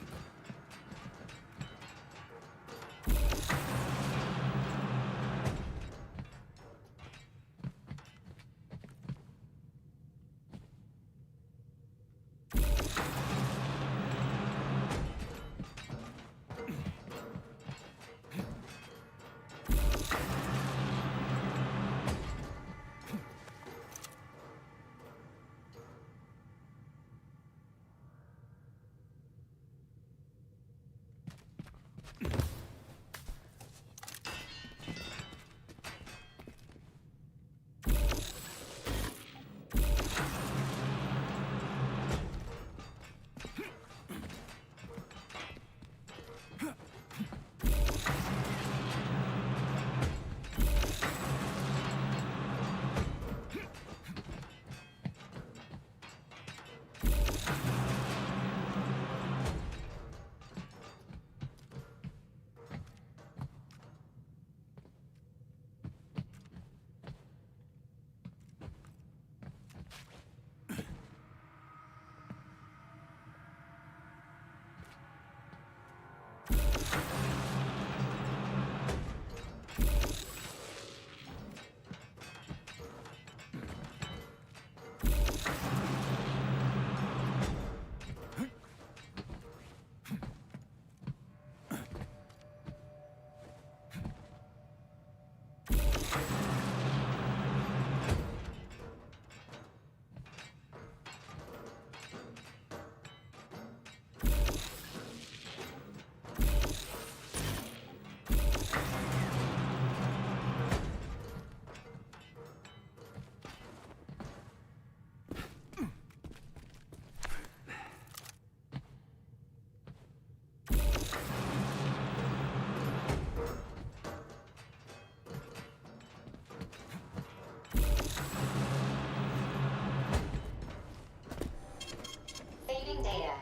M: Saving data.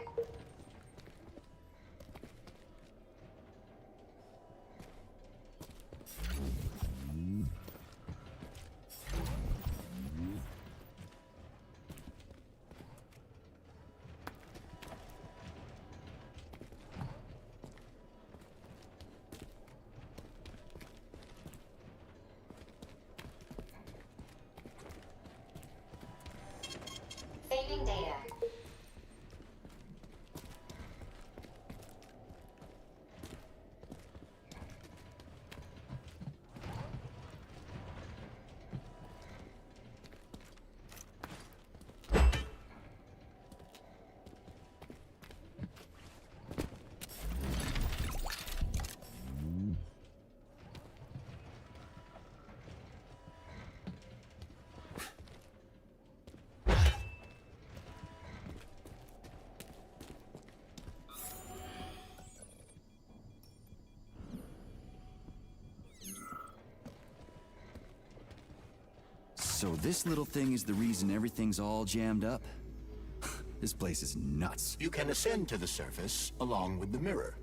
M: Saving data.
C: So this little thing is the reason everything's all jammed up? This place is nuts.
B: You can ascend to the surface along with the mirror.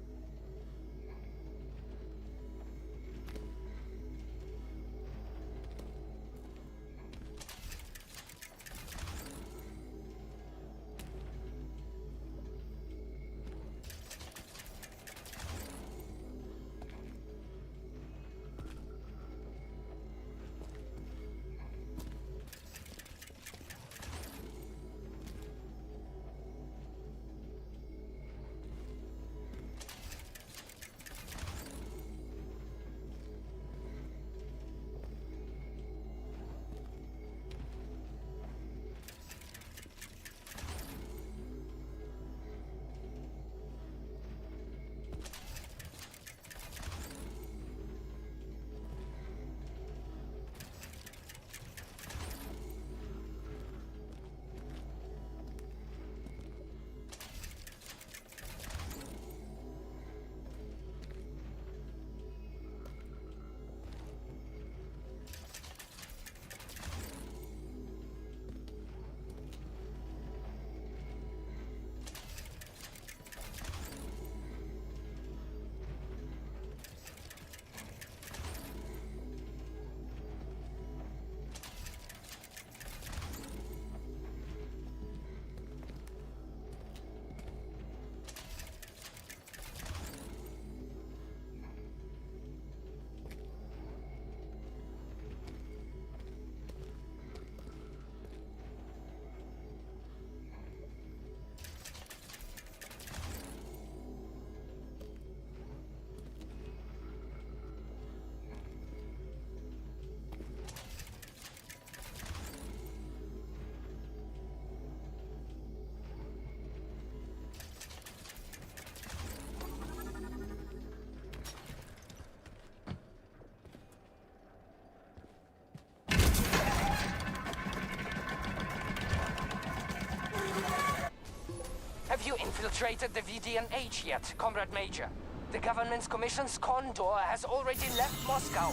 L: Have you infiltrated the VDNH yet, Comrade Major? The government's commission's Condor has already left Moscow.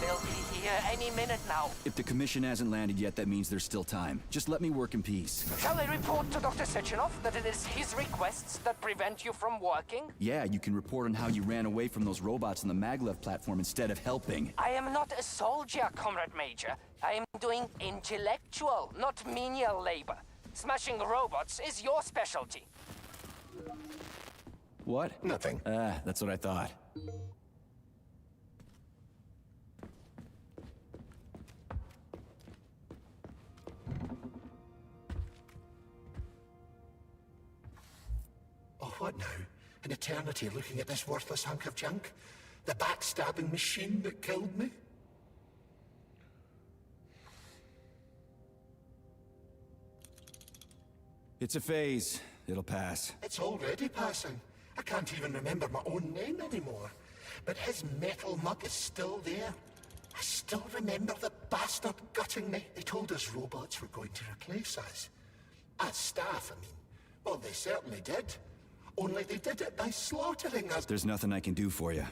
L: They'll be here any minute now.
C: If the commission hasn't landed yet, that means there's still time. Just let me work in peace.
L: Shall I report to Dr. Sechenov that it is his requests that prevent you from working?
C: Yeah, you can report on how you ran away from those robots on the maglev platform instead of helping.
L: I am not a soldier, Comrade Major. I am doing intellectual, not menial labor. Smashing robots is your specialty.
C: What?
B: Nothing.
C: That's what I thought.
B: Oh, what now? An eternity looking at this worthless hunk of junk? The backstabbing machine that killed me?
C: It's a phase. It'll pass.
B: It's already passing. I can't even remember my own name anymore. But his metal mug is still there. I still remember the bastard gutting me. They told us robots were going to replace us. As staff, I mean. Well, they certainly did. Only they did it by slaughtering us.
C: There's nothing I can do for you.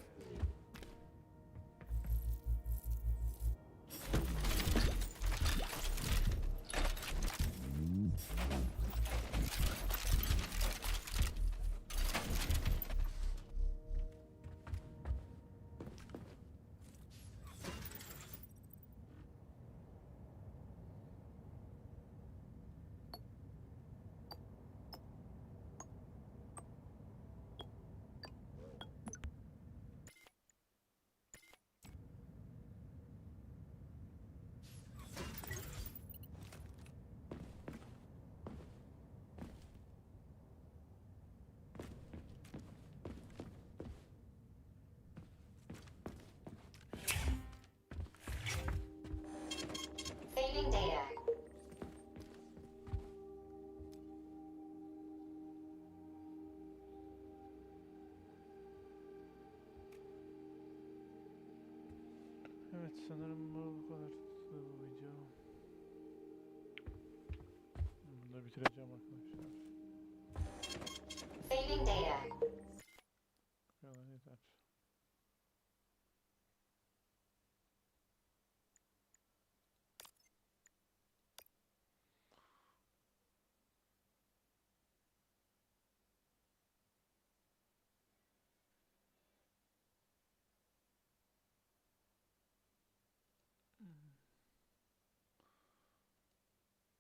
M: Saving data.